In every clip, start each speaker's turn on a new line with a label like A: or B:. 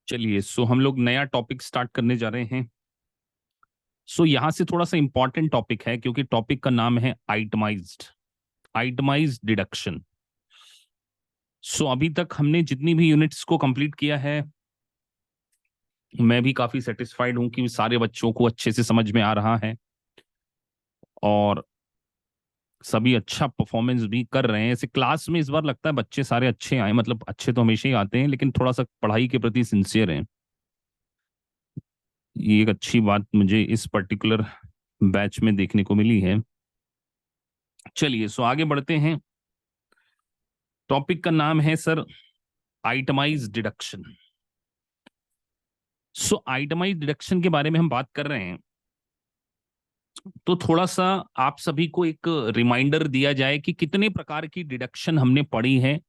A: चलिए, हम लोग नया टॉपिक स्टार्ट करने जा रहे हैं। यहां से थोड़ा सा इंपॉर्टेंट टॉपिक है, क्योंकि टॉपिक का नाम है आइटमाइज्ड डिडक्शन। अभी तक हमने जितनी भी यूनिट्स को कंप्लीट किया है, मैं भी काफी सेटिस्फाइड हूं कि सारे बच्चों को अच्छे से समझ में आ रहा है और सभी अच्छा परफॉर्मेंस भी कर रहे हैं। ऐसे क्लास में इस बार लगता है बच्चे सारे अच्छे आए, मतलब अच्छे तो हमेशा ही आते हैं, लेकिन थोड़ा सा पढ़ाई के प्रति सिंसियर हैं। ये एक अच्छी बात मुझे इस पर्टिकुलर बैच में देखने को मिली है। चलिए, आगे बढ़ते हैं। टॉपिक का नाम है sir itemised deduction. Itemised deduction के बारे में हम बात कर रहे हैं, तो थोड़ा सा आप सभी को एक रिमाइंडर दिया जाए कि कितने प्रकार की डिडक्शन हमने पढ़ी है,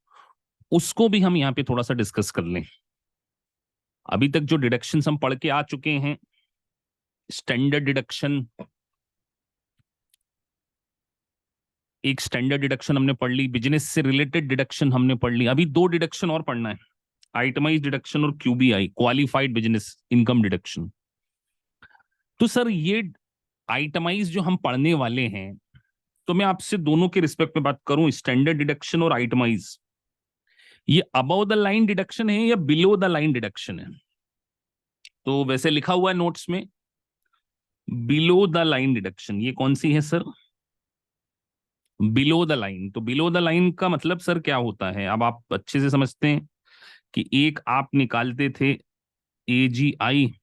A: उसको भी हम यहाँ पे थोड़ा सा डिस्कस कर लें। अभी तक जो डिडक्शन हम पढ़ के आ चुके हैं, स्टैंडर्ड डिडक्शन, एक स्टैंडर्ड डिडक्शन हमने पढ़ ली, बिजनेस से रिलेटेड डिडक्शन हमने पढ़ ली। अभी दो डिडक्शन और पढ़ना है, आइटमाइज डिडक्शन और क्यूबीआई, क्वालिफाइड बिजनेस इनकम डिडक्शन। तो सर ये आइटमाइज जो हम पढ़ने वाले हैं, तो मैं आपसे दोनों के रिस्पेक्ट में बात करूं, स्टैंडर्ड डिडक्शन और आइटमाइज, ये अबव द लाइन डिडक्शन है या बिलो द लाइन डिडक्शन है? तो वैसे लिखा हुआ है नोट्स में बिलो द लाइन डिडक्शन। ये कौन सी है सर? Below the line. तो बिलो द लाइन का मतलब सर क्या होता है? अब आप अच्छे से समझते हैं कि एक आप निकालते थे एजीआई।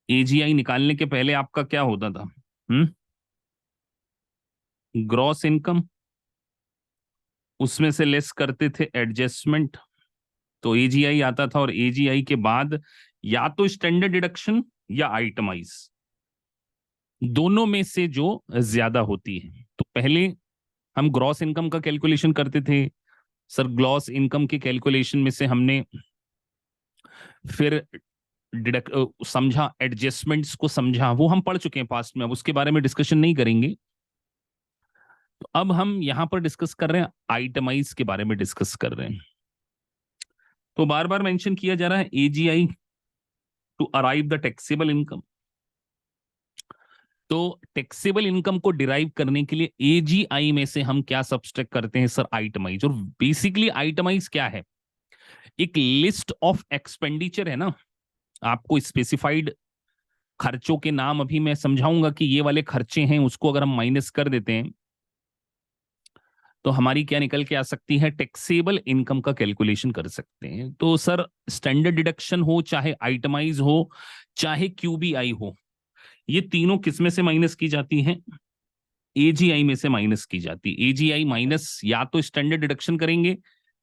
A: एजीआई निकालने के पहले आपका क्या होता था? ग्रॉस इनकम, उसमें से लेस करते थे एडजस्टमेंट, तो एजीआई आता था। और एजीआई के बाद या तो स्टैंडर्ड डिडक्शन या आइटमाइज, दोनों में से जो ज्यादा होती है। तो पहले हम ग्रॉस इनकम का कैलकुलेशन करते थे सर। ग्रॉस इनकम के कैलकुलेशन में से हमने फिर समझा, एडजस्टमेंट्स को समझा, वो हम पढ़ चुके हैं पास्ट में, अब उसके बारे में डिस्कशन नहीं करेंगे। तो अब हम यहां पर डिस्कस कर रहे हैं, आइटमाइज के बारे में डिस्कस कर रहे हैं। तो बार बार मेंशन किया जा रहा है AGI to arrive the taxable income. तो टैक्सेबल इनकम को डिराइव करने के लिए एजीआई में से हम क्या सब्सट्रैक्ट करते हैं सर? आइटमाइज। और बेसिकली आइटमाइज क्या है? एक लिस्ट ऑफ एक्सपेंडिचर है ना, आपको स्पेसिफाइड खर्चों के नाम अभी मैं समझाऊंगा कि ये वाले खर्चे हैं, उसको अगर हम माइनस कर देते हैं तो हमारी क्या निकल के आ सकती है? टैक्सेबल इनकम का कैलकुलेशन कर सकते हैं। तो सर स्टैंडर्ड डिडक्शन हो, चाहे आइटमाइज हो, चाहे क्यूबीआई हो, ये तीनों किस में से माइनस की जाती हैं? एजीआई में से माइनस की जाती है। एजीआई माइनस या तो स्टैंडर्ड डिडक्शन करेंगे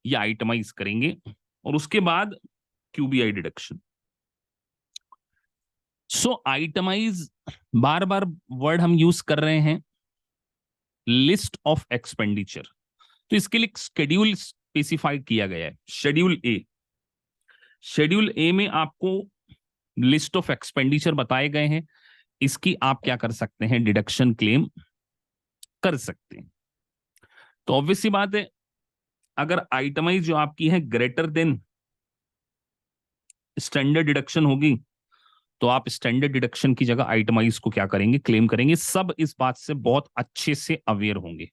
A: या आइटमाइज करेंगे, और उसके बाद क्यूबीआई डिडक्शन। आइटमाइज, बार बार वर्ड हम यूज कर रहे हैं, लिस्ट ऑफ एक्सपेंडिचर। तो इसके लिए शेड्यूल स्पेसिफाइड किया गया है, शेड्यूल ए। शेड्यूल ए में आपको लिस्ट ऑफ एक्सपेंडिचर बताए गए हैं, इसकी आप क्या कर सकते हैं? डिडक्शन क्लेम कर सकते हैं। तो ऑब्वियस सी बात है, अगर आइटमाइज जो आपकी है ग्रेटर देन स्टैंडर्ड डिडक्शन होगी, तो आप स्टैंडर्ड डिडक्शन की जगह आइटमाइज को क्या करेंगे? क्लेम करेंगे। सब इस बात से बहुत अच्छे से अवेयर होंगे।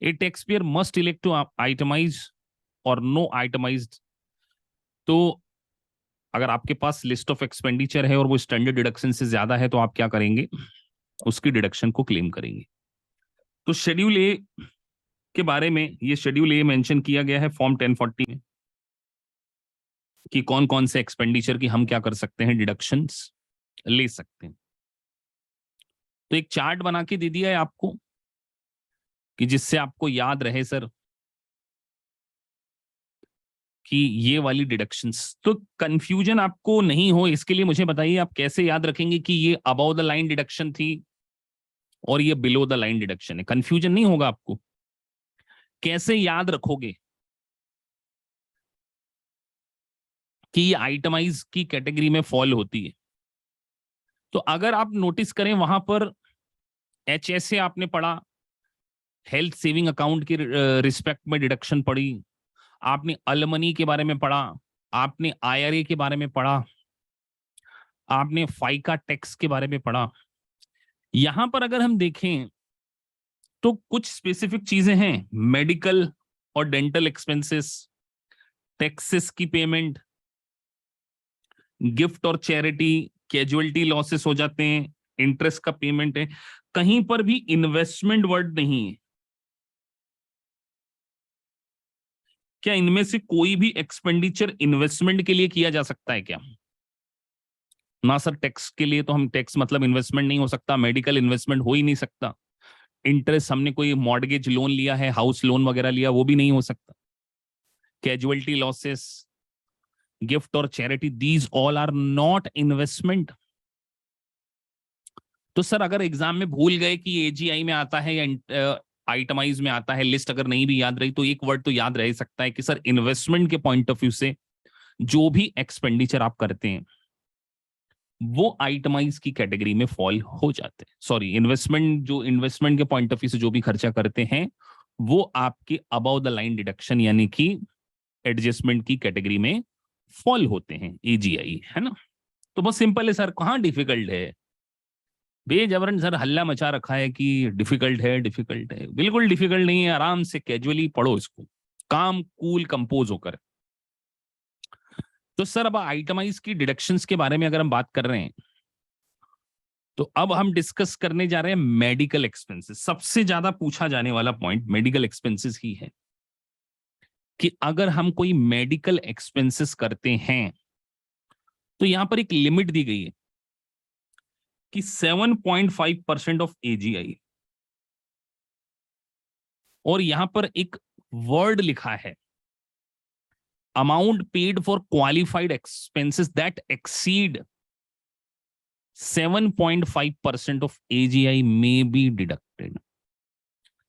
A: A tax payer must elect to itemize और नो आइटमाइज्ड। तो अगर आपके पास लिस्ट ऑफ एक्सपेंडिचर है और वो स्टैंडर्ड डिडक्शन से ज्यादा है, तो आप क्या करेंगे? उसकी डिडक्शन को क्लेम करेंगे। तो शेड्यूल ए के बारे में, ये शेड्यूल ए मेंशन किया गया है फॉर्म 1040 में कि कौन कौन से एक्सपेंडिचर की हम क्या कर सकते हैं? डिडक्शंस ले सकते हैं। तो एक चार्ट बना के दे दिया है आपको कि जिससे आपको याद रहे सर कि ये वाली डिडक्शंस, तो कंफ्यूजन आपको नहीं हो इसके लिए मुझे बताइए, आप कैसे याद रखेंगे कि ये अबव द लाइन डिडक्शन थी और ये बिलो द लाइन डिडक्शन है? कंफ्यूजन नहीं होगा आपको? कैसे याद रखोगे कि ये आइटमाइज की कैटेगरी में फॉल होती है? तो अगर आप नोटिस करें, वहां पर एचएसए आपने पढ़ा, हेल्थ सेविंग अकाउंट के रिस्पेक्ट में डिडक्शन पढ़ी, आपने अलमनी के बारे में पढ़ा, आपने IRA के बारे में पढ़ा, आपने फाइका टैक्स के बारे में पढ़ा। यहां पर अगर हम देखें तो कुछ स्पेसिफिक चीजें हैं, मेडिकल और डेंटल एक्सपेंसेस, टैक्सेस की पेमेंट, गिफ्ट और चैरिटी, कैजुअलिटी लॉसेस हो जाते हैं, इंटरेस्ट का पेमेंट है। कहीं पर भी इन्वेस्टमेंट वर्ड नहीं है। क्या इनमें से कोई भी एक्सपेंडिचर इन्वेस्टमेंट के लिए किया जा सकता है क्या? ना सर, टैक्स के लिए तो हम, टैक्स मतलब इन्वेस्टमेंट नहीं हो सकता, मेडिकल इन्वेस्टमेंट हो ही नहीं सकता, इंटरेस्ट हमने कोई मॉर्गेज लोन लिया है, हाउस लोन वगैरह लिया, वो भी नहीं हो सकता, कैजुअलिटी लॉसेस, गिफ्ट और charity, these all are not investment. तो सर अगर एग्जाम में भूल गए कि AGI में आता है या आइटमाइज में आता है, लिस्ट अगर नहीं भी याद रही तो एक वर्ड तो याद रह सकता है कि सर इन्वेस्टमेंट के पॉइंट ऑफ व्यू से जो भी एक्सपेंडिचर आप करते हैं वो आइटमाइज की कैटेगरी में फॉल हो जाते हैं। सॉरी, इन्वेस्टमेंट, जो इन्वेस्टमेंट के पॉइंट ऑफ व्यू से जो भी खर्चा करते हैं वो आपके अबव द लाइन डिडक्शन यानी कि एडजस्टमेंट की कैटेगरी में फॉल होते हैं, AGI, है ना। तो बहुत सिंपल है सर, कहाँ डिफिकल्ट है? बेजबरन सर हल्ला मचा रखा है कि डिफिकल्ट है, डिफिकल्ट है, बिल्कुल डिफिकल्ट नहीं है। आराम से कैजुअली पढ़ो इसको, काम कूल कंपोज होकर। तो सर अब आइटमाइज की डिडक्शंस के बारे में अगर हम बात कर रहे हैं तो अब हम डिस्कस करने जा रहे हैं मेडिकल एक्सपेंसेस। सबसे ज्यादा पूछा जाने वाला पॉइंट मेडिकल एक्सपेंसेस ही है कि अगर हम कोई मेडिकल एक्सपेंसेस करते हैं तो यहां पर एक लिमिट दी गई है कि 7.5% ऑफ AGI, और यहां पर एक वर्ड लिखा है, amount paid for qualified expenses that exceed 7.5% of AGI may be deducted.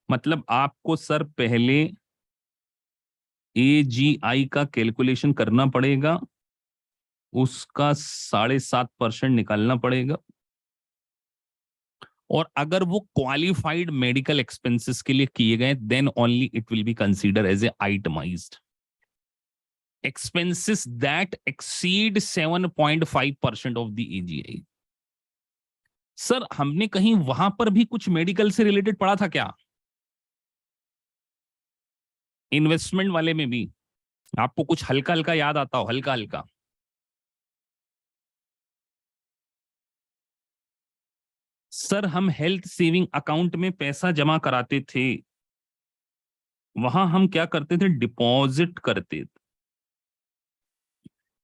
A: मतलब आपको सर पहले AGI का कैलकुलेशन करना पड़ेगा, उसका 7.5% निकालना पड़ेगा, और अगर वो क्वालिफाइड मेडिकल एक्सपेंसेस के लिए किए गए then only it will be consider as a itemized expenses that exceed 7.5% of the AGI। Sir हमने कहीं वहां पर भी कुछ मेडिकल से रिलेटेड पढ़ा था क्या? इन्वेस्टमेंट वाले में भी आपको कुछ हल्का हल्का याद आता हो? हल्का हल्का सर, हम हेल्थ सेविंग अकाउंट में पैसा जमा कराते थे, वहां हम क्या करते थे? डिपॉजिट करते थे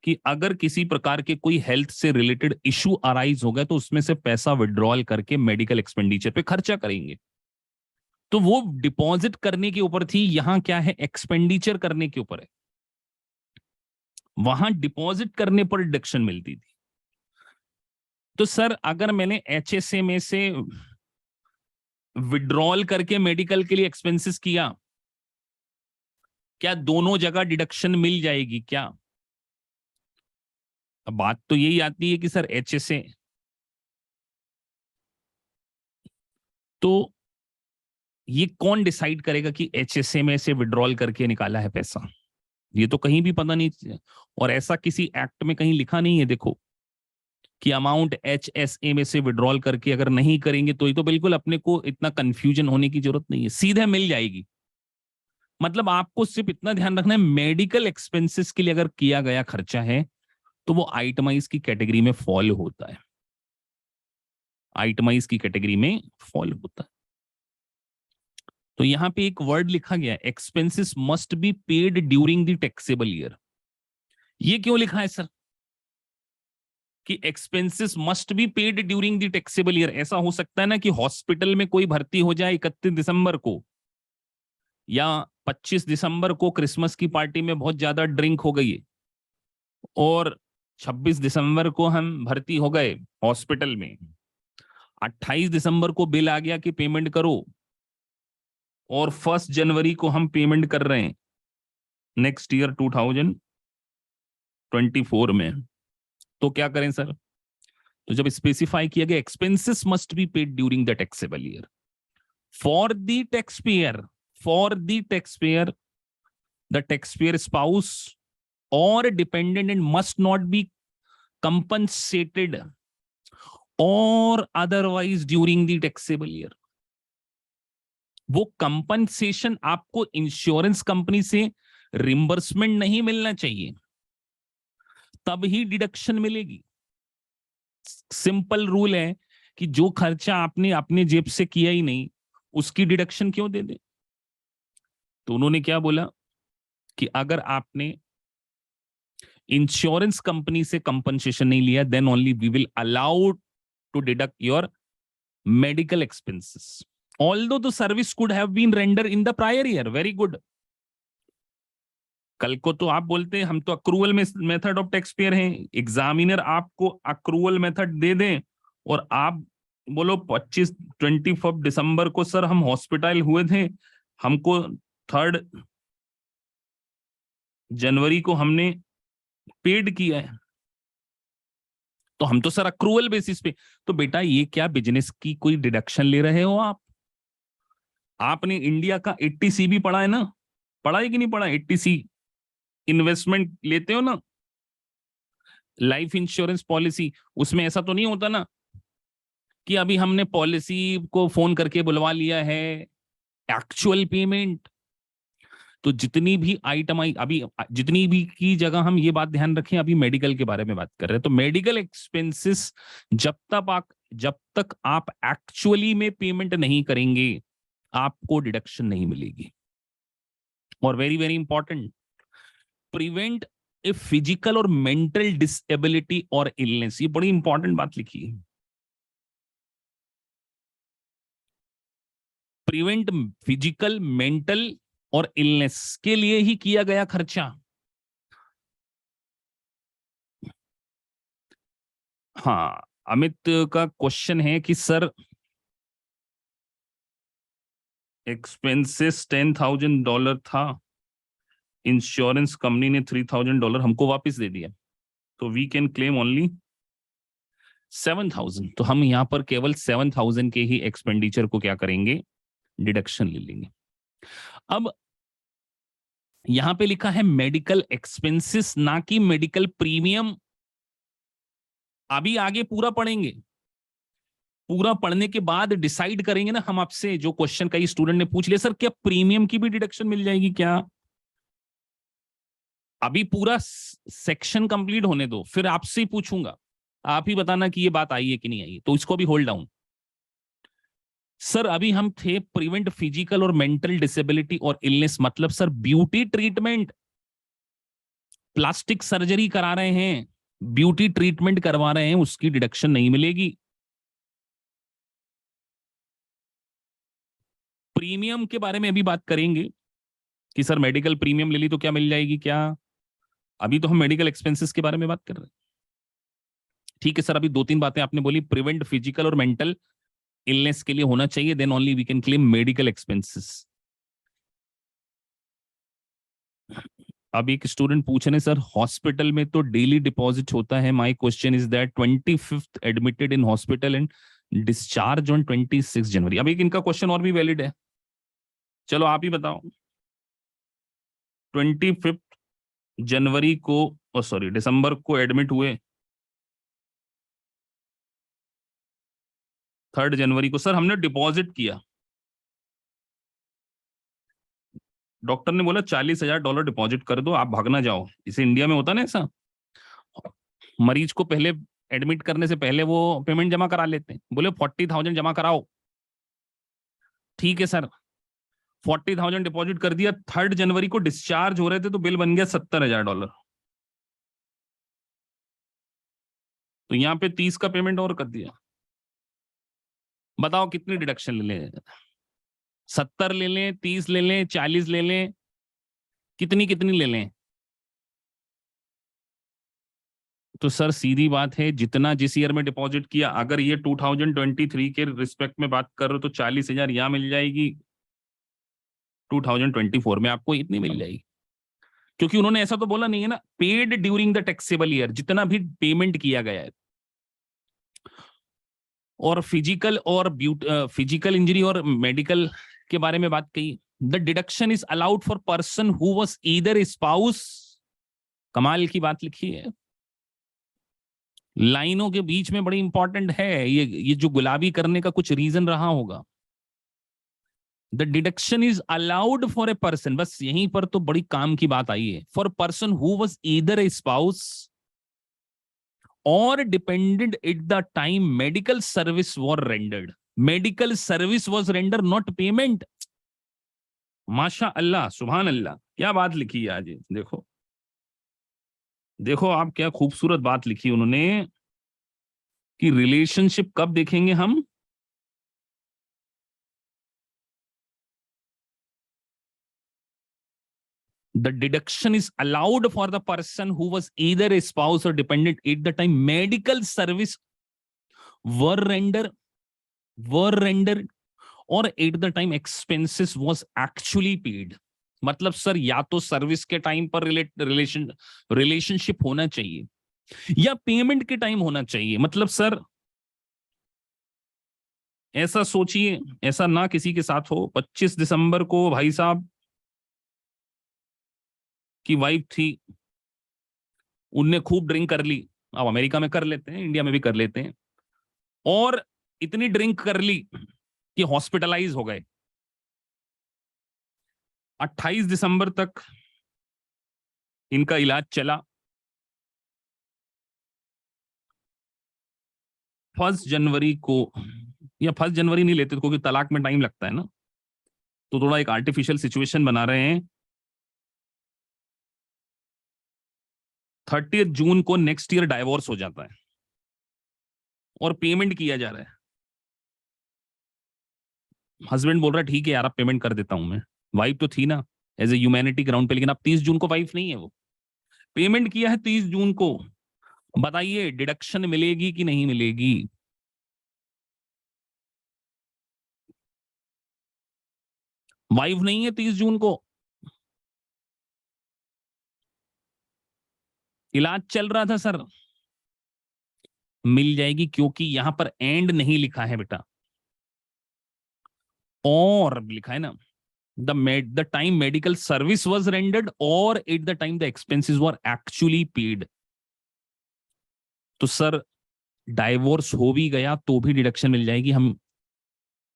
A: कि अगर किसी प्रकार के कोई हेल्थ से रिलेटेड इशू अराइज हो गया तो उसमें से पैसा विड्रॉल करके मेडिकल एक्सपेंडिचर पे खर्चा करेंगे। तो वो डिपॉजिट करने के ऊपर थी, यहां क्या है? एक्सपेंडिचर करने के ऊपर है। वहां डिपॉजिट करने पर डिडक्शन मिलती थी। तो सर अगर मैंने HSA में से विड्रॉल करके मेडिकल के लिए एक्सपेंसेस किया, क्या दोनों जगह डिडक्शन मिल जाएगी क्या? अब बात तो यही आती है कि सर HSA, तो ये कौन डिसाइड करेगा कि HSA में से विड्रॉल करके निकाला है पैसा? ये तो कहीं भी पता नहीं, और ऐसा किसी एक्ट में कहीं लिखा नहीं है देखो कि अमाउंट HSA में से विड्रॉल करके अगर नहीं करेंगे तो ये तो बिल्कुल अपने को इतना कंफ्यूजन होने की जरूरत नहीं है, सीधे मिल जाएगी। मतलब आपको सिर्फ इतना ध्यान रखना है, मेडिकल एक्सपेंसेस के लिए अगर किया गया खर्चा है तो वो आइटमाइज की कैटेगरी में फॉल होता है, आइटमाइज की कैटेगरी में फॉल होता है। तो यहां पे एक वर्ड लिखा गया, expenses must be paid during the taxable year. ये क्यों लिखा है सर कि expenses must be paid during the taxable year? ऐसा हो सकता है ना कि हॉस्पिटल में कोई भर्ती हो जाए 31 दिसंबर को, या 25 दिसंबर को क्रिसमस की पार्टी में बहुत ज्यादा ड्रिंक हो गई और 26 दिसंबर को हम भर्ती हो गए हॉस्पिटल में, 28 दिसंबर को बिल आ गया कि पेमेंट करो, और 1 जनवरी को हम पेमेंट कर रहे हैं नेक्स्ट ईयर 2024 में। तो क्या करें सर? तो जब स्पेसिफाई किया गया expenses must be paid during the taxable year for the tax payer, for the tax payer, the tax payer spouse or dependent and must not be compensated or otherwise during the taxable year. वो compensation आपको insurance company से reimbursement नहीं मिलना चाहिए, तब ही deduction मिलेगी। Simple rule है कि जो खर्चा आपने अपने जेब से किया ही नहीं, उसकी डिडक्शन क्यों दे दे। तो उन्होंने क्या बोला कि अगर आपने इंश्योरेंस कंपनी से कंपनसेशन नहीं लिया, then only we will allow to deduct your medical expenses, although the service could have been render in the prior year. Very good. कल को तो आप बोलते हैं हम तो accrual method of tax payer हैं, एग्जामिनर आपको अक्रूवल मेथड दे दें और आप बोलो 25 दिसंबर को सर हम हॉस्पिटल हुए थे, हमको 3 जनवरी को हमने पेड किया है, तो हम तो सर अक्रूवल बेसिस पे। तो बेटा ये क्या बिजनेस की कोई डिडक्शन ले रहे हो आप? आपने इंडिया का 80C भी पढ़ा है ना, पढ़ा है कि नहीं पढ़ा? 80C इन्वेस्टमेंट लेते हो ना, लाइफ इंश्योरेंस पॉलिसी, उसमें ऐसा तो नहीं होता ना कि अभी हमने पॉलिसी को फोन करके बुलवा लिया है, एक्चुअल पेमेंट। तो जितनी भी आइटम आई अभी, जितनी भी की जगह हम ये बात ध्यान रखें, अभी मेडिकल के बारे में बात कर रहे हैं, तो मेडिकल एक्सपेंसेस जब तक आप एक्चुअली में पेमेंट नहीं करेंगे, आपको डिडक्शन नहीं मिलेगी। और very very important, prevent a physical और मेंटल डिसेबिलिटी और इलनेस, ये बड़ी इंपॉर्टेंट बात लिखी है। प्रिवेंट फिजिकल, मेंटल और इलनेस के लिए ही किया गया खर्चा। हाँ, अमित का क्वेश्चन है कि सर एक्सपेंसेस $10,000 था, इंश्योरेंस कंपनी ने $3,000 हमको वापस दे दिया, तो वी कैन क्लेम ओनली 7,000। तो हम यहां पर केवल 7,000 के ही एक्सपेंडिचर को क्या करेंगे, डिडक्शन ले लेंगे। अब यहां पे लिखा है मेडिकल एक्सपेंसेस, ना कि मेडिकल प्रीमियम। अभी आगे पूरा पढ़ेंगे, पूरा पढ़ने के बाद डिसाइड करेंगे ना हम आपसे। जो क्वेश्चन कई स्टूडेंट ने पूछ लिया, सर क्या प्रीमियम की भी डिडक्शन मिल जाएगी क्या? अभी पूरा सेक्शन कंप्लीट होने दो, फिर आपसे ही पूछूंगा, आप ही बताना कि ये बात आई है कि नहीं आई। तो इसको भी होल्ड डाउन। सर अभी हम थे प्रिवेंट फिजिकल और मेंटल डिसेबिलिटी और इलनेस, मतलब sir beauty treatment, plastic surgery करा रहे हैं, ब्यूटी ट्रीटमेंट करवा रहे हैं, उसकी डिडक्शन नहीं मिलेगी। प्रीमियम के बारे में अभी बात करेंगे कि सर मेडिकल प्रीमियम ले ली तो क्या मिल जाएगी क्या। अभी तो हम मेडिकल एक्सपेंसेस के बारे में बात कर रहे हैं। ठीक है सर, अभी 2-3 बातें आपने बोली, प्रिवेंट फिजिकल और मेंटल इलनेस के लिए होना चाहिए, then only we can claim medical expenses. अब एक स्टूडेंट पूछ रहे सर हॉस्पिटल में तो डेली डिपॉजिट होता है, my question is that 25th admitted in hospital and discharge on 26 जनवरी। अब एक इनका क्वेश्चन और भी वैलिड है, चलो आप ही बताओ। 25 जनवरी को, सॉरी दिसंबर को एडमिट हुए, 3 जनवरी को सर हमने डिपॉजिट किया, डॉक्टर ने बोला $40,000 डिपॉजिट कर दो, आप भागना जाओ। इसे इंडिया में होता ना ऐसा, मरीज को पहले एडमिट करने से पहले वो पेमेंट जमा करा लेते हैं, बोले 40,000 जमा कराओ। ठीक है सर, 40,000 डिपॉजिट कर दिया, 3 जनवरी को डिस्चार्ज हो रहे थे तो बिल बन गया $70,000। तो यहां पे 30 का पेमेंट और कर दिया। बताओ कितनी डिडक्शन ले लें, 70 ले लें, 30 ले लें, 40 ले लें, कितनी कितनी ले लें? तो सर सीधी बात है, जितना जिस ईयर में डिपॉजिट किया, अगर ये 2023 के रिस्पेक्ट में बात कर रहे हो तो 40,000 यहां मिल जाएगी, 2024 में आपको इतनी मिल जाएगी। क्योंकि उन्होंने ऐसा तो बोला नहीं है ना, paid during the taxable year, जितना भी पेमेंट किया गया है। और फिजिकल इंजरी और मेडिकल के बारे में बात कही, the deduction is allowed for person who was either spouse कमाल की बात लिखी है, लाइनों के बीच में बड़ी इंपॉर्टेंट है ये जो गुलाबी करने का कुछ रीजन रहा होगा। The deduction is allowed for a person, बस यहीं पर तो बड़ी काम की बात आई है, for person who was either a spouse और dependent at the time medical service were rendered. Medical service was render, not payment. माशा अल्लाह, सुभान अल्लाह, क्या बात लिखी है आज। देखो देखो आप, क्या खूबसूरत बात लिखी उन्होंने कि रिलेशनशिप कब देखेंगे हम, the deduction is allowed for the person who was either a spouse or dependent at the time medical service were rendered or at the time expenses was actually paid। मतलब सर या तो service के time पर relationship होना चाहिए या payment के time होना चाहिए। मतलब सर ऐसा सोचिए, ऐसा ना किसी के साथ हो, 25 दिसंबर को भाई साहब की वाइफ थी, उनने खूब ड्रिंक कर ली, अब अमेरिका में कर लेते हैं, इंडिया में भी कर लेते हैं, और इतनी ड्रिंक कर ली कि हॉस्पिटलाइज हो गए। 28 दिसंबर तक इनका इलाज चला, 1 जनवरी को, या 1 जनवरी नहीं लेते क्योंकि तलाक में टाइम लगता है ना, तो थोड़ा एक आर्टिफिशियल सिचुएशन बना रहे हैं। 30 जून को नेक्स्ट ईयर डाइवोर्स हो जाता है और पेमेंट किया जा रहा है। हस्बैंड बोल रहा है ठीक है यार, अब पेमेंट कर देता हूं मैं, वाइफ तो थी ना एज ए ह्यूमैनिटी ग्राउंड पे, लेकिन अब 30 जून को वाइफ नहीं है, वो पेमेंट किया है 30 जून को। बताइए डिडक्शन मिलेगी कि नहीं मिलेगी? वाइफ नहीं है 30 जून को, इलाज चल रहा था सर, मिल जाएगी, क्योंकि यहां पर एंड नहीं लिखा है बेटा, और लिखा है ना, the time medical service was rendered और at the time the expenses were actually paid. तो सर डाइवोर्स हो भी गया तो भी डिडक्शन मिल जाएगी। हम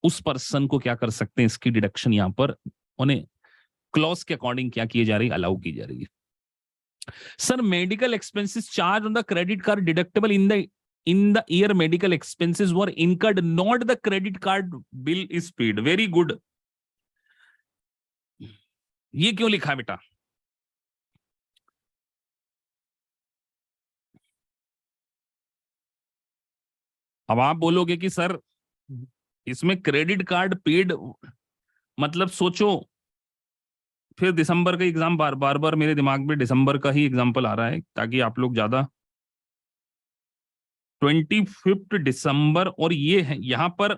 A: उस पर्सन को क्या कर सकते हैं, इसकी डिडक्शन यहां पर उन्हें क्लॉज के अकॉर्डिंग क्या किए जा रही है, अलाउ की जा रही है। Sir medical expenses charge on the credit card deductible in the year medical expenses were incurred, not the credit card bill is paid. Very good, ये क्यों लिखा है बेटा? अब आप बोलोगे कि सर इसमें क्रेडिट कार्ड पेड, मतलब सोचो, फिर दिसंबर का एग्जाम, बार बार मेरे दिमाग में दिसंबर का ही एग्जाम्पल आ रहा है ताकि आप लोग ज्यादा, 25 दिसंबर, और ये है यहां पर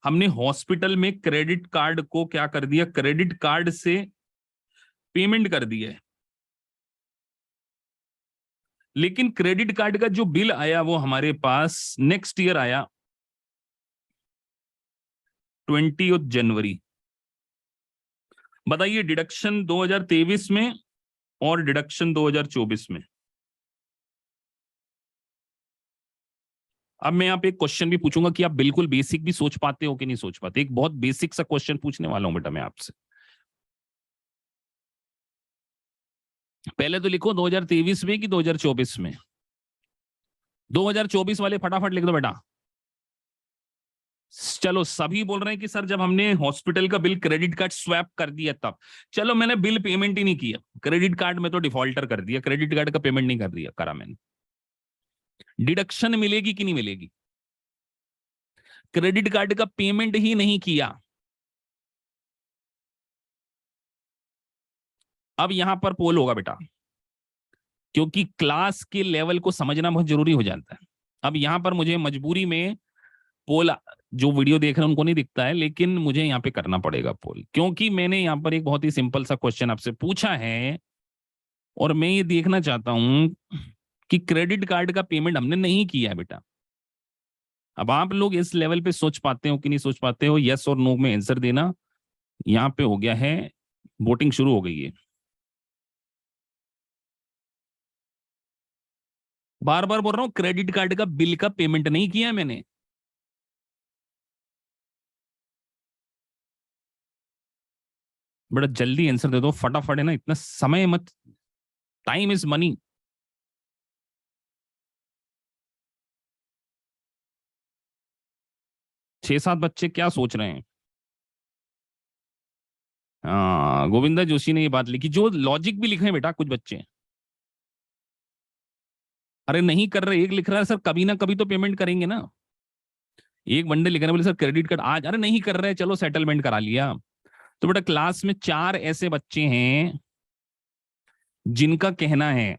A: हमने हॉस्पिटल में क्रेडिट कार्ड को क्या कर दिया, क्रेडिट कार्ड से पेमेंट कर दिया है, लेकिन क्रेडिट कार्ड का जो बिल आया वो हमारे पास नेक्स्ट ईयर आया 20 जनवरी। बताइए डिडक्शन 2023 में और डिडक्शन 2024 में। अब मैं यहाँ पे एक क्वेश्चन भी पूछूंगा कि आप बिल्कुल बेसिक भी सोच पाते हो कि नहीं सोच पाते। एक बहुत बेसिक सा क्वेश्चन पूछने वाला हूं बेटा मैं आपसे। पहले तो लिखो 2023 में कि 2024 में। 2024 वाले फटाफट लिख दो बेटा। चलो सभी बोल रहे हैं कि सर जब हमने हॉस्पिटल का बिल क्रेडिट कार्ड स्वैप कर दिया तब। चलो मैंने बिल पेमेंट ही नहीं किया, क्रेडिट कार्ड में तो डिफॉल्टर कर दिया, क्रेडिट कार्ड का पेमेंट नहीं कर दिया, करा मैंने, डिडक्शन मिलेगी कि नहीं मिलेगी? क्रेडिट कार्ड का पेमेंट ही नहीं किया। अब यहां पर पोल होगा बेटा, क्योंकि क्लास के लेवल को समझना बहुत जरूरी हो जाता है। अब यहां पर मुझे मजबूरी में पोल, जो वीडियो देख रहे हैं उनको नहीं दिखता है, लेकिन मुझे यहाँ पे करना पड़ेगा पोल, क्योंकि मैंने यहाँ पर एक बहुत ही सिंपल सा क्वेश्चन आपसे पूछा है और मैं ये देखना चाहता हूं कि क्रेडिट कार्ड का पेमेंट हमने नहीं किया है बेटा। अब आप लोग इस लेवल पे सोच पाते हो कि नहीं सोच पाते हो, यस और नो में आंसर देना। यहाँ पे हो गया है, वोटिंग शुरू हो गई है। बार बार बोल रहा हूं, क्रेडिट कार्ड का बिल का पेमेंट नहीं किया मैंने। बड़ा जल्दी आंसर दे दो, फटाफट, है ना, इतना समय मत, टाइम इज मनी। 6-7 बच्चे क्या सोच रहे हैं? हाँ, गोविंदा जोशी ने ये बात लिखी, जो लॉजिक भी लिखे हैं बेटा कुछ बच्चे। अरे नहीं कर रहे, एक लिख रहा है सर कभी ना कभी तो पेमेंट करेंगे ना। एक बंदे लिख रहे हैं, बोले सर क्रेडिट कार्ड आज, अरे नहीं कर रहे, चलो सेटलमेंट करा लिया। तो बेटा क्लास में 4 ऐसे बच्चे हैं जिनका कहना है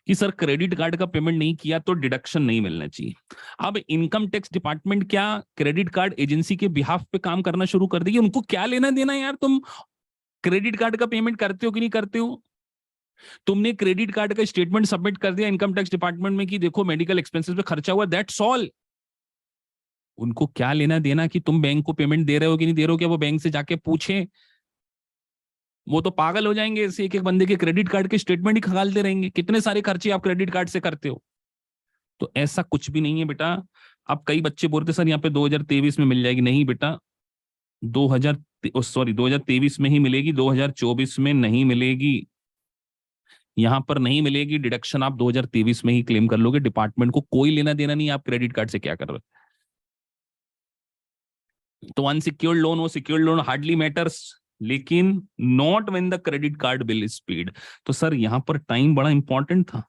A: कि सर क्रेडिट कार्ड का पेमेंट नहीं किया तो डिडक्शन नहीं मिलना चाहिए। अब इनकम टैक्स डिपार्टमेंट क्या क्रेडिट कार्ड एजेंसी के बिहाफ पे काम करना शुरू कर देगी? उनको क्या लेना देना यार, तुम क्रेडिट कार्ड का पेमेंट करते हो कि नहीं करते हो? तुमने क्रेडिट कार्ड का स्टेटमेंट सबमिट कर दिया इनकम टैक्स डिपार्टमेंट में कि देखो मेडिकल एक्सपेंसेस पे खर्चा हुआ, दैट्स ऑल। उनको क्या लेना देना कि तुम बैंक को पेमेंट दे रहे हो कि नहीं दे रहे हो? क्या वो बैंक से जाके पूछे? वो तो पागल हो जाएंगे, ऐसे एक एक बंदे के क्रेडिट कार्ड के स्टेटमेंट ही खंगालते रहेंगे, कितने सारे खर्चे आप क्रेडिट कार्ड से करते हो। तो ऐसा कुछ भी नहीं है बेटा। अब कई बच्चे बोलते सर यहाँ पे 2023 में मिल जाएगी, नहीं बेटा, 2000 सॉरी 2023 में ही मिलेगी, 2024 में नहीं मिलेगी। यहां पर नहीं मिलेगी, डिडक्शन आप 2023 में ही क्लेम कर लोगे, डिपार्टमेंट को कोई लेना देना नहीं आप क्रेडिट कार्ड से क्या कर रहे हो। तो अनसिक्योर्ड लोन हो सिक्योर्ड लोन हार्डली मैटर्स, लेकिन not when the credit card bill is paid. तो सर यहां पर टाइम बड़ा इंपॉर्टेंट था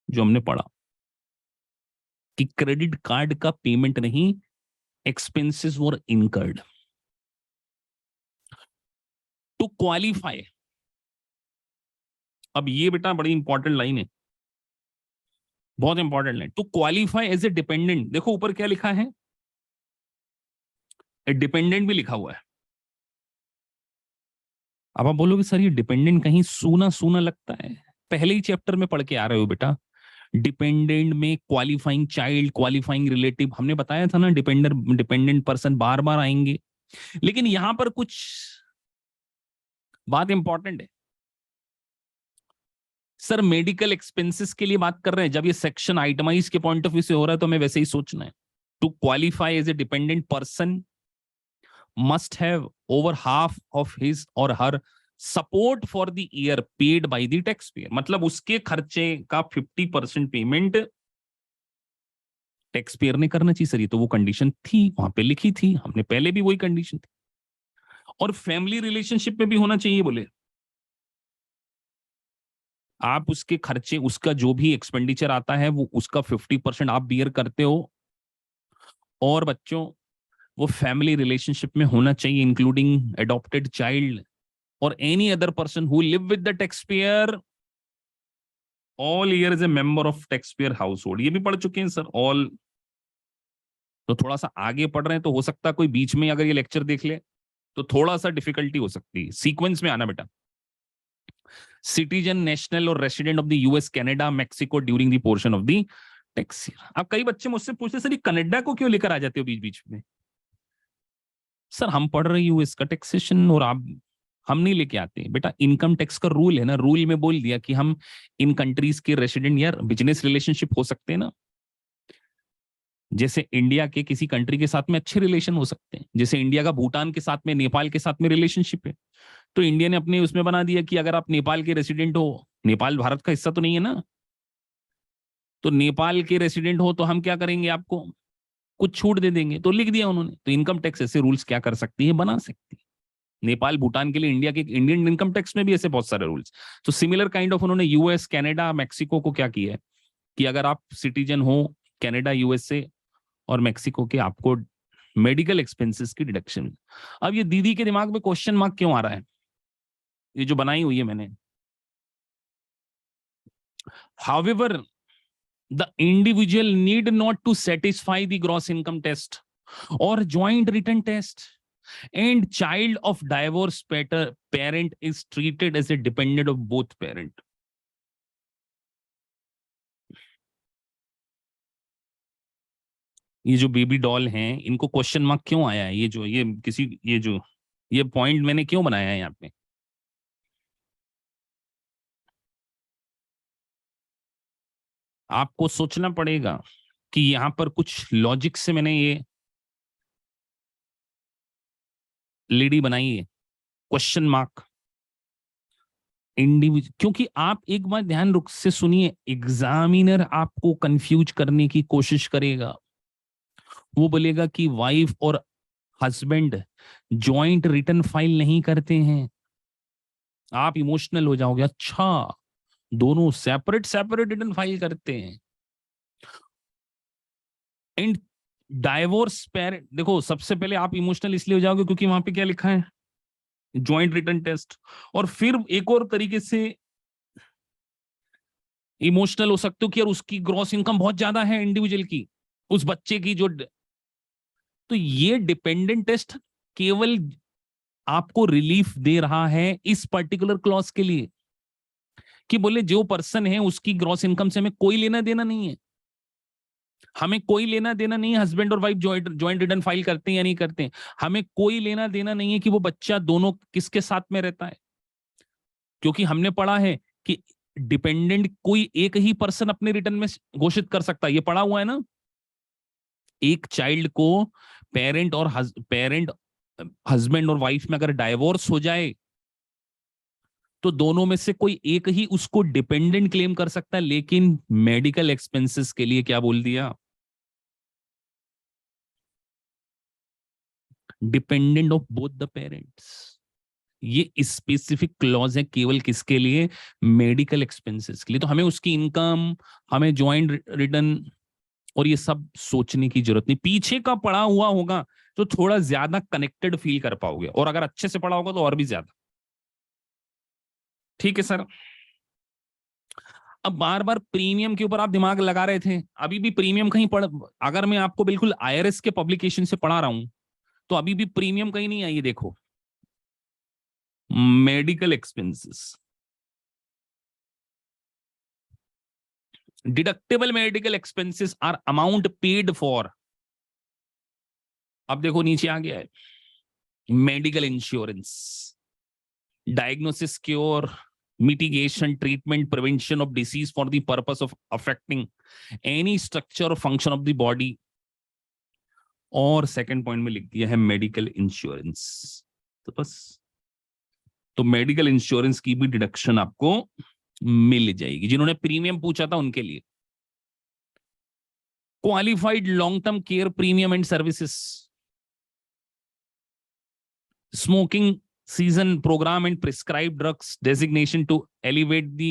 A: जो हमने पढ़ा कि क्रेडिट कार्ड का पेमेंट नहीं, expenses were incurred to qualify. अब ये बेटा बड़ी इंपॉर्टेंट लाइन है, बहुत important line, to qualify as a dependent. देखो ऊपर क्या लिखा है, डिपेंडेंट भी लिखा हुआ है। अब आप बोलोगे सर ये डिपेंडेंट कहीं सूना सूना लगता है, पहले ही चैप्टर में पढ़ के आ रहे हो बेटा। डिपेंडेंट में क्वालिफाइंग चाइल्ड, क्वालिफाइंग रिलेटिव, हमने बताया था ना, डिपेंडेंट डिपेंडेंट पर्सन बार बार आएंगे। लेकिन यहां पर कुछ बात इंपॉर्टेंट है। सर मेडिकल एक्सपेंसेस के लिए बात कर रहे हैं, जब ये सेक्शन आइटमाइज के पॉइंट ऑफ व्यू से हो रहा है तो हमें वैसे ही सोचना है। To qualify as a dependent person must have over half of his or her support for the year paid by the taxpayer। मतलब उसके खर्चे का 50% पेमेंट टैक्स पेयर ने करना चाहिए। सर ये तो वो कंडीशन थी, वहां पे लिखी थी, हमने पहले भी वही कंडीशन थी। और फैमिली रिलेशनशिप में भी होना चाहिए बोले। आप उसके खर्चे, उसका जो भी एक्सपेंडिचर आता है वो उसका 50% आप बियर करते हो। और बच्चों वो फैमिली रिलेशनशिप में होना चाहिए, इंक्लूडिंग अडॉप्टेड चाइल्ड और any other person who live with the tax payer all year is a member of tax pair house hold. ये भी पढ़ चुके हैं सर ऑल। तो थोड़ा सा आगे पढ़ रहे हैं तो हो सकता है कोई बीच में अगर ये लेक्चर देख ले तो थोड़ा सा डिफिकल्टी हो सकती है, सीक्वेंस में आना बेटा। सिटीजन, नेशनल और resident of the US, Canada, Mexico during the portion of the tax year. अब कई बच्चे मुझसे पूछते सर ये कनाडा को क्यों लेकर आ जाते हो बीच बीच में? सर हम पढ़ रहे हैं यूएस का टैक्सेशन और आप, हम नहीं लेके आते बेटा। इनकम टैक्स का रूल है ना, रूल में बोल दिया कि हम इन कंट्रीज के रेसिडेंट या बिजनेस रिलेशनशिप हो सकते हैं ना। जैसे इंडिया के किसी कंट्री के साथ में अच्छे रिलेशन हो सकते हैं, जैसे इंडिया का भूटान के साथ में, नेपाल के साथ में रिलेशनशिप है। तो इंडिया ने अपने उसमें बना दिया कि अगर आप नेपाल के रेसिडेंट हो, नेपाल भारत का हिस्सा तो नहीं है ना, तो नेपाल के रेसिडेंट हो तो हम क्या करेंगे, आपको कुछ छूट दे देंगे, तो लिख दिया उन्होंने। तो इनकम टैक्स ऐसे रूल्स क्या कर सकती है, बना सकती है। नेपाल भूटान के लिए इंडिया के इंडियन इनकम टैक्स में भी ऐसे बहुत सारे रूल्स। तो सिमिलर काइंड ऑफ उन्होंने यूएस, कनाडा, मैक्सिको को क्या किया है कि अगर आप सिटीजन हो कनाडा, यूएसए और मैक्सिको के, आपको मेडिकल एक्सपेंसेस की डिडक्शन। अब ये दीदी के दिमाग में क्वेश्चन मार्क क्यों आ रहा है, ये जो बनाई हुई है मैंने। However, the individual need not to satisfy the gross income test or joint return test, and child of divorced parent is treated as a dependent of both parent। ये जो बेबी डॉल हैं इनको क्वेश्चन मार्क क्यों आया है, ये जो ये किसी ये जो ये पॉइंट मैंने क्यों बनाया है यहाँ पे? आपको सोचना पड़ेगा कि यहां पर कुछ लॉजिक से मैंने ये लेडी बनाई है, क्वेश्चन मार्क इंडिविजुअल, क्योंकि आप एक बार ध्यान रुक से सुनिए, एग्जामिनर आपको कंफ्यूज करने की कोशिश करेगा। वो बोलेगा कि वाइफ और हस्बैंड जॉइंट रिटर्न फाइल नहीं करते हैं। आप इमोशनल हो जाओगे, अच्छा दोनों सेपरेट सेपरेट रिटर्न फाइल करते हैं। एंड डाइवोर्स पेरेंट, देखो सबसे पहले आप इमोशनल इसलिए हो जाओगे क्योंकि वहां पे क्या लिखा है, ज्वाइंट रिटर्न टेस्ट। और फिर एक और तरीके से इमोशनल हो सकते हो कि यार उसकी ग्रॉस इनकम बहुत ज्यादा है इंडिविजुअल की, उस बच्चे की जो, तो ये डिपेंडेंट टेस्ट केवल आपको रिलीफ दे रहा है इस पर्टिकुलर क्लॉज के लिए, कि बोले जो पर्सन है उसकी ग्रॉस इनकम से हमें कोई लेना देना नहीं है। हमें कोई लेना देना नहीं है हस्बैंड और वाइफ ज्वाइंट रिटर्न फाइल करते हैं या नहीं करते हैं। हमें कोई लेना देना नहीं है कि वो बच्चा दोनों किसके साथ में रहता है, क्योंकि हमने पढ़ा है कि डिपेंडेंट कोई एक ही पर्सन अपने रिटर्न में घोषित कर सकता है, ये पढ़ा हुआ है ना। एक चाइल्ड को पेरेंट हस्बैंड और वाइफ में अगर डाइवोर्स हो जाए तो दोनों में से कोई एक ही उसको डिपेंडेंट क्लेम कर सकता है, लेकिन मेडिकल एक्सपेंसेस के लिए क्या बोल दिया, dependent of both the parents. ये स्पेसिफिक क्लॉज है केवल किसके लिए, मेडिकल एक्सपेंसेस के लिए। तो हमें उसकी इनकम, हमें ज्वाइंट रिटर्न और ये सब सोचने की जरूरत नहीं। पीछे का पढ़ा हुआ होगा तो थोड़ा ज्यादा कनेक्टेड फील कर पाओगे, और अगर अच्छे से पढ़ा होगा तो और भी ज्यादा। ठीक है सर। अब बार बार प्रीमियम के ऊपर आप दिमाग लगा रहे थे, अभी भी प्रीमियम कहीं पढ़, अगर मैं आपको बिल्कुल आईआरएस के पब्लिकेशन से पढ़ा रहा हूं तो अभी भी प्रीमियम कहीं नहीं आई है। देखो, medical expenses, deductible medical expenses are amount paid for, अब देखो नीचे आ गया है, medical insurance, diagnosis, cure, mitigation, treatment, prevention of disease for the purpose of affecting any structure or function of the body। और सेकंड पॉइंट में लिख दिया है मेडिकल इंश्योरेंस। तो बस, तो मेडिकल इंश्योरेंस की भी डिडक्शन आपको मिल जाएगी। जिन्होंने प्रीमियम पूछा था उनके लिए, qualified long term care premium and services, smoking season program and prescribed drugs designation to elevate the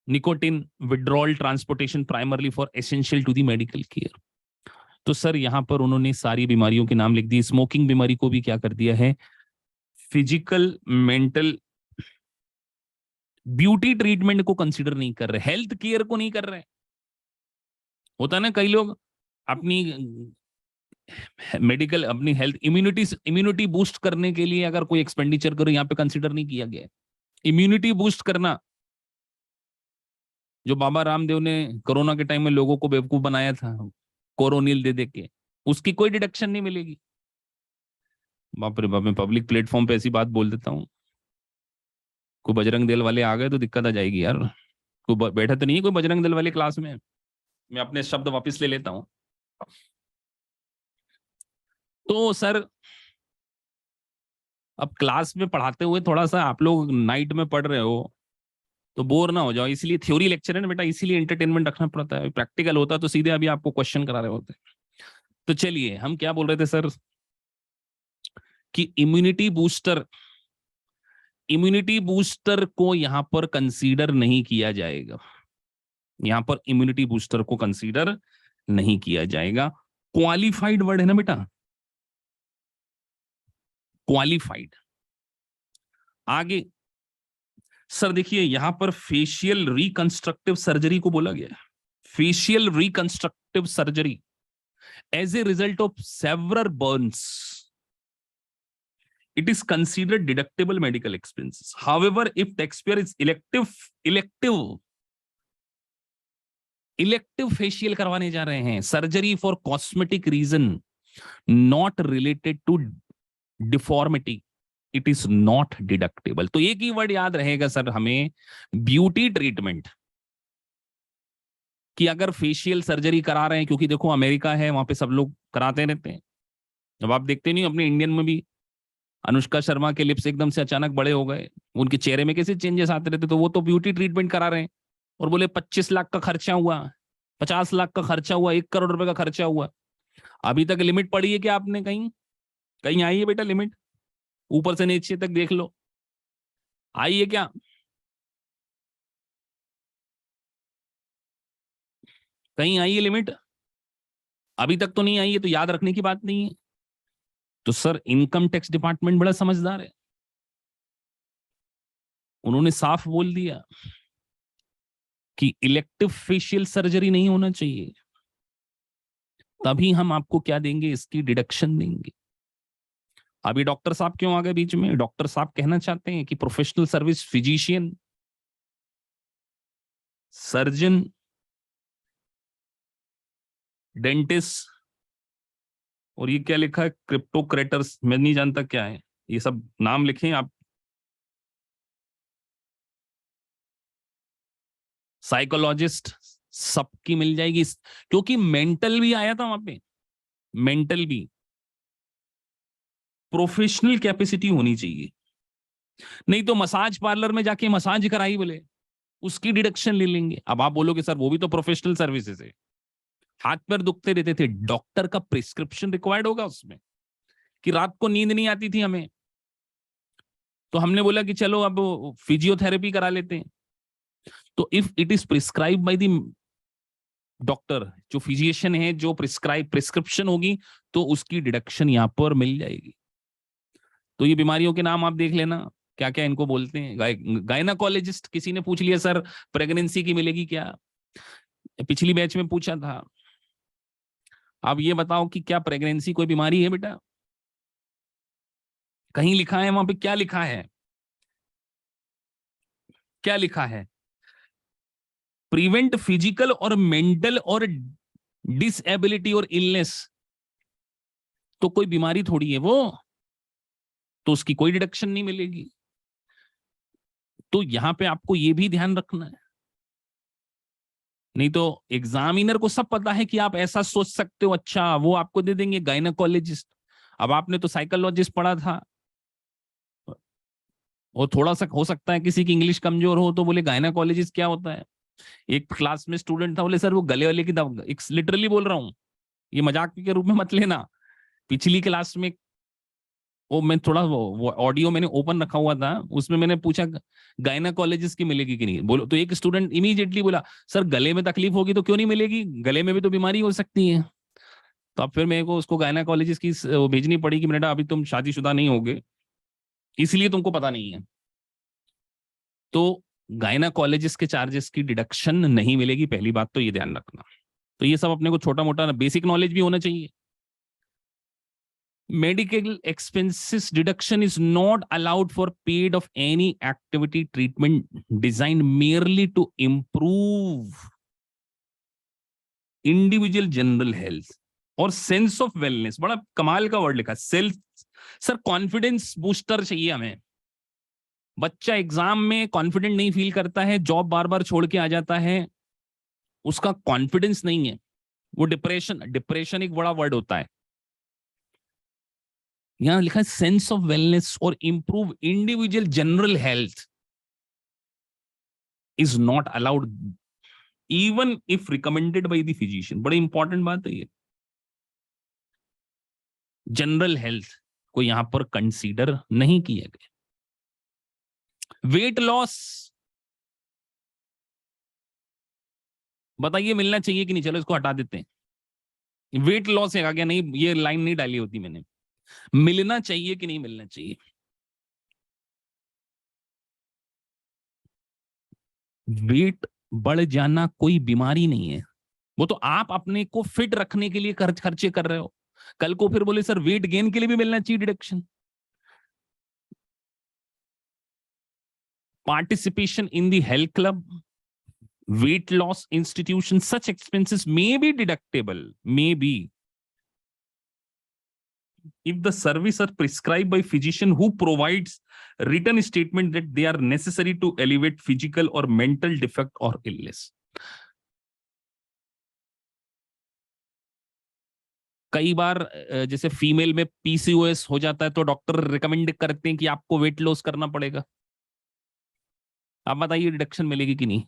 A: nicotine withdrawal transportation primarily for essential to the medical care। तो सर यहां पर उन्होंने सारी बीमारियों के नाम लिख दिए। स्मोकिंग बीमारी को भी क्या कर दिया है, फिजिकल मेंटल ब्यूटी ट्रीटमेंट को कंसीडर नहीं कर रहे, हेल्थ केयर को नहीं कर रहे। होता ना, कई लोग अपनी मेडिकल, अपनी हेल्थ, इम्यूनिटी बूस्ट करने के लिए अगर कोई एक्सपेंडिचर करो, यहाँ पे कंसीडर नहीं किया गया। इम्यूनिटी बूस्ट करना, जो बाबा रामदेव ने कोरोना के टाइम में लोगों को बेवकूफ बनाया था कोरोनिल दे दे के, उसकी कोई डिडक्शन नहीं मिलेगी। बाप रे बाप, मैं पब्लिक प्लेटफॉर्म पे ऐसी बात बोल देता हूँ, कोई बजरंग दल वाले आ गए तो दिक्कत आ जाएगी यार। कोई बैठा तो नहीं है कोई बजरंग दल वाली क्लास में, मैं अपने शब्द वापस ले लेता हूँ। तो सर अब क्लास में पढ़ाते हुए थोड़ा सा आप लोग नाइट में पढ़ रहे हो तो बोर ना हो जाओ, इसलिए थ्योरी लेक्चर है ना बेटा, इसीलिए एंटरटेनमेंट रखना पड़ता है। प्रैक्टिकल होता तो सीधे अभी आपको क्वेश्चन करा रहे होते। तो चलिए, हम क्या बोल रहे थे सर, कि इम्यूनिटी बूस्टर को यहां पर कंसीडर नहीं किया जाएगा, यहां पर इम्यूनिटी बूस्टर को कंसीडर नहीं किया जाएगा। क्वालिफाइड वर्ड है ना बेटा, क्वालिफाइड। आगे सर देखिए, यहां पर फेशियल रिकंस्ट्रक्टिव सर्जरी को बोला गया है, facial reconstructive surgery as a result of several burns, it is considered deductible medical expenses। However, if taxpayer is elective facial करवाने जा रहे हैं, surgery for cosmetic reason not related to deformity, it is not deductible. तो एक ही word याद रहेगा sir हमें, beauty treatment, कि अगर फेशियल सर्जरी करा रहे हैं, क्योंकि देखो अमेरिका है, वहां पे सब लोग कराते रहते हैं। अब आप देखते नहीं अपने इंडियन में भी, अनुष्का शर्मा के लिप्स एकदम से अचानक बड़े हो गए, उनके चेहरे में कैसे चेंजेस आते रहते, तो वो तो ब्यूटी ट्रीटमेंट करा रहे हैं और बोले 25 लाख का खर्चा हुआ, 50 लाख का खर्चा हुआ, 1 करोड़ रुपए का खर्चा हुआ। अभी तक लिमिट पड़ी है क्या आपने? कहीं कहीं आई है बेटा लिमिट? ऊपर से नीचे तक देख लो, आई है क्या? कहीं आई है लिमिट? अभी तक तो नहीं आई है, तो याद रखने की बात नहीं है। तो सर इनकम टैक्स डिपार्टमेंट बड़ा समझदार है, उन्होंने साफ बोल दिया कि इलेक्टिव फेशियल सर्जरी नहीं होना चाहिए, तभी हम आपको क्या देंगे, इसकी डिडक्शन देंगे। अभी डॉक्टर साहब क्यों आ गए बीच में? डॉक्टर साहब कहना चाहते हैं कि professional service physician, surgeon, dentist, और ये क्या लिखा है, क्रिप्टोक्रेटर्स, मैं नहीं जानता क्या है ये सब नाम लिखे आप, साइकोलॉजिस्ट, सबकी मिल जाएगी, क्योंकि मेंटल भी आया था वहां पे, मेंटल भी। प्रोफेशनल कैपेसिटी होनी चाहिए, नहीं तो मसाज पार्लर में जाके मसाज कराई बोले, उसकी डिडक्शन ले लेंगे। अब आप बोलोगे सर वो भी तो प्रोफेशनल सर्विसेज है, हाथ पैर दुखते रहते थे, डॉक्टर का प्रिस्क्रिप्शन रिक्वायर्ड होगा उसमें, कि रात को नींद नहीं आती थी हमें, तो हमने बोला कि चलो अब फिजियोथेरेपी करा लेते हैं। तो if it is prescribe by the doctor, जो फिजिशियन है, जो प्रिस्क्रिप्शन होगी, तो उसकी डिडक्शन यहां पर मिल जाएगी। तो ये बीमारियों के नाम आप देख लेना, क्या क्या इनको बोलते हैं। गायनाकोलॉजिस्ट, किसी ने पूछ लिया सर प्रेगनेंसी की मिलेगी क्या, पिछली बैच में पूछा था। अब ये बताओ कि क्या प्रेगनेंसी कोई बीमारी है बेटा? कहीं लिखा है? वहां पे क्या लिखा है? क्या लिखा है? प्रिवेंट फिजिकल और मेंटल और डिसएबिलिटी और इलनेस, तो कोई बीमारी थोड़ी है वो, तो उसकी कोई डिडक्शन नहीं मिलेगी। तो यहां पे आपको ये भी ध्यान रखना है, नहीं तो एग्जामिनर को सब पता है कि आप ऐसा सोच सकते हो, अच्छा वो आपको दे देंगे गायनाकोलॉजिस्ट। अब आपने तो साइकोलॉजिस्ट पढ़ा था, और थोड़ा सा हो सकता है किसी की इंग्लिश कमजोर हो तो बोले गायनाकोलॉजिस्ट क्या होता है। एक क्लास में स्टूडेंट था, बोले सर वो गले वाले की दवा, लिटरली बोल रहा हूँ, ये मजाक के रूप में मत लेना। पिछली क्लास में वो मैं थोड़ा वो ऑडियो मैंने ओपन रखा हुआ था, उसमें मैंने पूछा गायनाकोलॉजिस्ट की मिलेगी कि नहीं, बोलो, तो एक स्टूडेंट इमीडिएटली बोला सर गले में तकलीफ होगी तो क्यों नहीं मिलेगी, गले में भी तो बीमारी हो सकती है। तो अब फिर मेरे को उसको गायनाकोलॉजिस्ट की भेजनी पड़ी कि बेटा अभी तुम शादीशुदा नहीं होगे, इसलिए तुमको पता नहीं है। तो गायनाकोलॉजिस्ट के चार्जेस की डिडक्शन नहीं मिलेगी, पहली बात तो ये ध्यान रखना। तो ये सब अपने को छोटा मोटा बेसिक नॉलेज भी होना चाहिए। Medical expenses deduction is not allowed for paid of any activity treatment designed merely to improve individual general health और sense of wellness। बड़ा कमाल का वर्ड लिखा, सेल्फ। सर कॉन्फिडेंस बूस्टर चाहिए हमें। बच्चा एग्जाम में कॉन्फिडेंट नहीं फील करता है, जॉब बार बार छोड़ के आ जाता है, उसका कॉन्फिडेंस नहीं है, वो डिप्रेशन, डिप्रेशन एक बड़ा वर्ड होता है। यहां लिखा है सेंस ऑफ वेलनेस और improve individual general health is not allowed even if recommended by the physician. बड़ी इंपॉर्टेंट बात है ये, जनरल हेल्थ को यहां पर कंसीडर नहीं किया गया। वेट लॉस बताइए मिलना चाहिए कि नहीं, चलो इसको हटा देते हैं। वेट लॉस है क्या? नहीं, ये लाइन नहीं डाली होती मैंने, मिलना चाहिए कि नहीं मिलना चाहिए। वेट बढ़ जाना कोई बीमारी नहीं है, वो तो आप अपने को फिट रखने के लिए खर्चे कर रहे हो। कल को फिर बोले सर वेट गेन के लिए भी मिलना चाहिए deduction. Participation in the health club, weight loss institution, such expenses may be deductible, may be, if the service are prescribed by physician who provides written statement that they are necessary to alleviate physical or mental defect or illness। कई बार जैसे female में PCOS हो जाता है तो doctor recommend करते हैं कि आपको वेट लॉस करना पड़ेगा। आप बताइए रिडक्शन मिलेगी कि नहीं?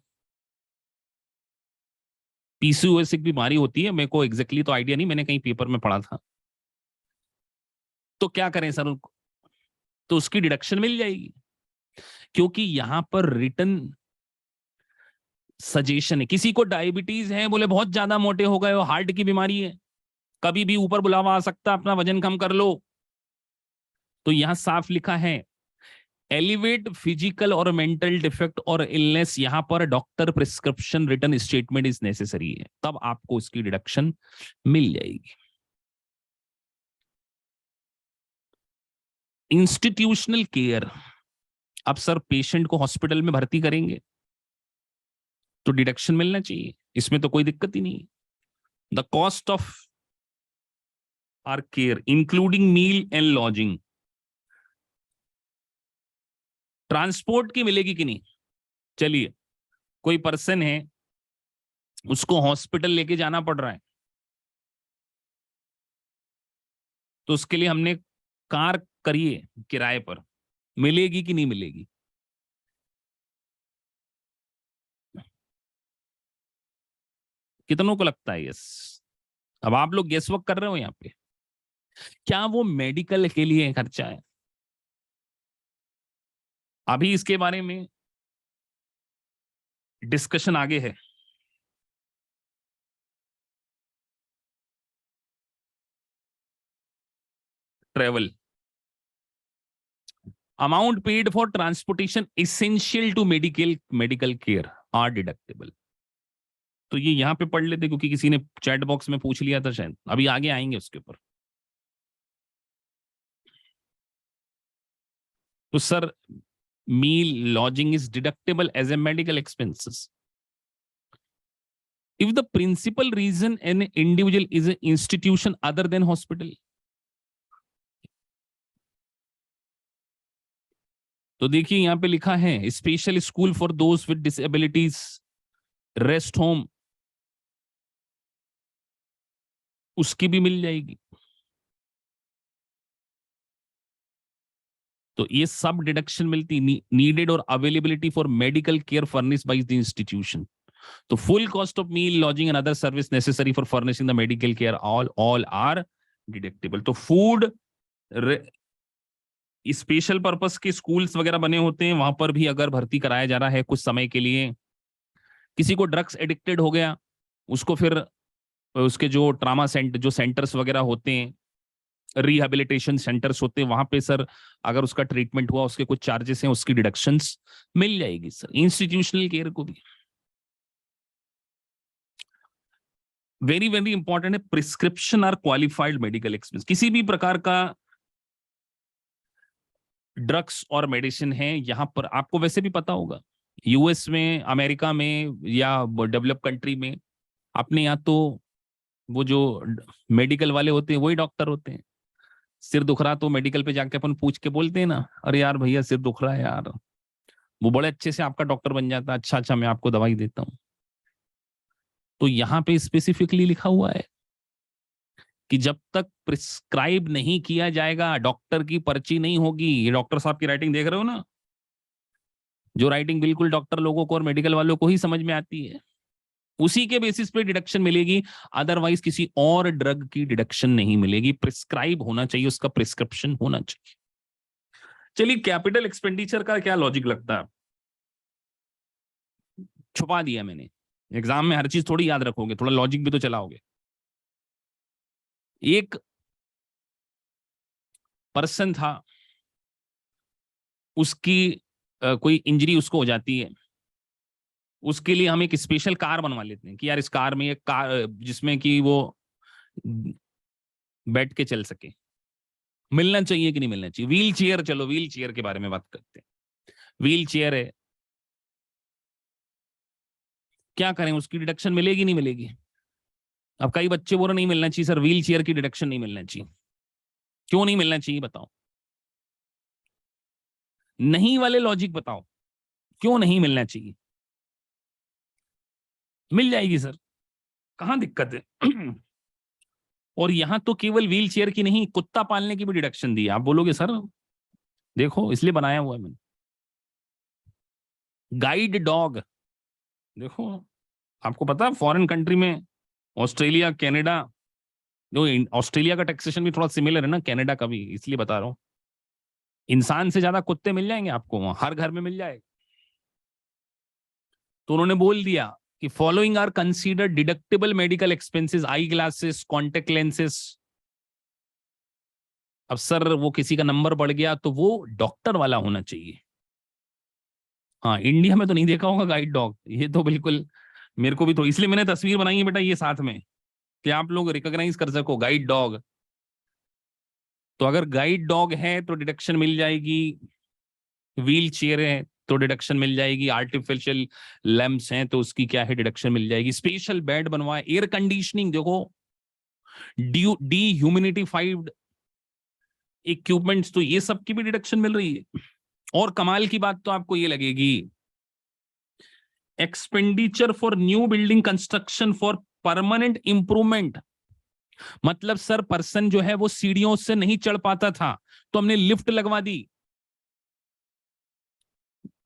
A: पीसीओएस एक बीमारी होती है, मेरे को एग्जैक्टली तो आइडिया नहीं, मैंने कहीं पेपर में पढ़ा था। तो क्या करें सर उनको? तो उसकी डिडक्शन मिल जाएगी, क्योंकि यहां पर रिटर्न सजेशन है। किसी को डायबिटीज है, बोले बहुत ज्यादा मोटे हो गए हो, हार्ट की बीमारी है, कभी भी ऊपर बुलावा आ सकता है, अपना वजन कम कर लो। तो यहां साफ लिखा है एलिवेट फिजिकल और मेंटल डिफेक्ट और इलनेस, यहां पर doctor prescription return statement is necessary है, तब आपको इसकी डिडक्शन मिल जाएगी। इंस्टीट्यूशनल केयर, अब सर पेशेंट को हॉस्पिटल में भर्ती करेंगे तो डिडक्शन मिलना चाहिए, इसमें तो कोई दिक्कत ही नहीं। The cost of our care including meal and lodging, transport की मिलेगी कि नहीं? चलिए, कोई पर्सन है, उसको हॉस्पिटल लेके जाना पड़ रहा है, तो उसके लिए हमने कार करिए किराए पर, मिलेगी कि नहीं मिलेगी? कितनों को लगता है यस? अब आप लोग गेस वर्क कर रहे हो यहाँ पे, क्या वो मेडिकल के लिए खर्चा है? अभी इसके बारे में डिस्कशन आगे है। Travel amount paid for transportation essential to medical care are deductible. तो ये यहां पे पढ़ लेते, क्योंकि किसी ने चैट बॉक्स में पूछ लिया था शायद, अभी आगे आएंगे उसके ऊपर। तो sir meal lodging is deductible as a medical expenses if the principal reason an individual is an institution other than hospital। तो देखिए यहां पे लिखा है special school for those with disabilities, rest home, उसकी भी मिल जाएगी। तो ये सब डिडक्शन मिलती, नीडेड और availability for medical care furnish by the institution. तो full cost of meal lodging and other service necessary for furnishing the medical care all are deductible. तो फूड, स्पेशल पर्पस के स्कूल्स वगैरह बने होते हैं, वहां पर भी अगर भर्ती कराया जा रहा है कुछ समय के लिए, किसी को ड्रग्स एडिक्टेड हो गया, उसको फिर उसके जो ट्रामा सेंटर, जो सेंटर्स वगैरह होते हैं, रिहेबिलिटेशन सेंटर्स होते हैं, वहां पे सर अगर उसका ट्रीटमेंट हुआ, उसके कुछ चार्जेस हैं, उसकी डिडक्शंस मिल जाएगी सर। इंस्टीट्यूशनल केयर को भी वेरी वेरी इंपॉर्टेंट है, prescription are qualified medical expense. किसी भी प्रकार का ड्रग्स और मेडिसिन है, यहां पर आपको वैसे भी पता होगा, यूएस में, अमेरिका में या डेवलप कंट्री में, अपने यहाँ तो वो जो मेडिकल वाले होते हैं वही डॉक्टर होते हैं। सिर दुख रहा तो मेडिकल पे जाके अपन पूछ के बोलते हैं ना, अरे यार भैया सिर दुख रहा है यार, वो बड़े अच्छे से आपका डॉक्टर बन जाता है, अच्छा अच्छा मैं आपको दवाई देता हूँ। तो यहाँ पे स्पेसिफिकली लिखा हुआ है कि जब तक प्रिस्क्राइब नहीं किया जाएगा, डॉक्टर की पर्ची नहीं होगी। ये डॉक्टर साहब की राइटिंग देख रहे हो ना, जो राइटिंग बिल्कुल डॉक्टर लोगों को और मेडिकल वालों को ही समझ में आती है, उसी के बेसिस पे डिडक्शन मिलेगी। अदरवाइज किसी और ड्रग की डिडक्शन नहीं मिलेगी। प्रिस्क्राइब होना चाहिए, उसका प्रिस्क्रिप्शन होना चाहिए। चलिए, कैपिटल एक्सपेंडिचर का क्या लॉजिक लगता है? छुपा दिया मैंने, एग्जाम में हर चीज थोड़ी याद रखोगे, थोड़ा लॉजिक भी तो चलाओगे। एक पर्सन था, उसकी कोई इंजरी उसको हो जाती है, उसके लिए हम एक स्पेशल कार बनवा लेते हैं कि यार इस कार में एक कार जिसमें कि वो बैठ के चल सके। मिलना चाहिए कि नहीं मिलना चाहिए? व्हील चेयर, चलो व्हील चेयर के बारे में बात करते हैं। व्हील चेयर है, क्या करें, उसकी डिडक्शन मिलेगी नहीं मिलेगी? अब कई बच्चे बोल रहे नहीं मिलना चाहिए सर, व्हील चेयर की डिडक्शन नहीं मिलना चाहिए। क्यों नहीं मिलना चाहिए बताओ? नहीं वाले लॉजिक बताओ, क्यों नहीं मिलना चाहिए? मिल जाएगी सर, कहां दिक्कत है? और यहां तो केवल व्हील चेयर की नहीं, कुत्ता पालने की भी डिडक्शन दी है। आप बोलोगे सर देखो इसलिए बनाया हुआ है मैंने। गाइड डॉग, देखो आपको पता है फॉरेन कंट्री में, ऑस्ट्रेलिया कनाडा, जो ऑस्ट्रेलिया का टैक्सेशन भी थोड़ा सिमिलर है ना कनाडा का भी, इसलिए बता रहा हूं। इंसान से ज्यादा कुत्ते मिल जाएंगे आपको वहां, हर घर में मिल जाएगा। तो उन्होंने बोल दिया कि following are consider deductible medical expenses, eye glasses, contact lenses. अब सर वो किसी का नंबर बढ़ गया तो वो डॉक्टर वाला होना चाहिए। हाँ, इंडिया में तो नहीं देखा होगा गाइड डॉग, ये तो बिल्कुल मेरे को भी, तो इसलिए मैंने तस्वीर बनाई है बेटा ये साथ में, कि आप लोग रिकॉग्नाइज कर सको गाइड डॉग। तो अगर गाइड डॉग है तो डिडक्शन मिल जाएगी, व्हील चेयर है तो डिडक्शन मिल जाएगी, आर्टिफिशियल लैंप्स हैं तो उसकी क्या है डिडक्शन मिल जाएगी, स्पेशल बेड बनवाए, एयर कंडीशनिंग देखो, डी ह्यूमिडिफाइड इक्विपमेंट्स, तो ये सब की भी डिडक्शन मिल रही है। और कमाल की बात तो आपको ये लगेगी, expenditure for new building construction for permanent improvement. मतलब सर पर्सन जो है वो सीढ़ियों से नहीं चढ़ पाता था तो हमने लिफ्ट लगवा दी,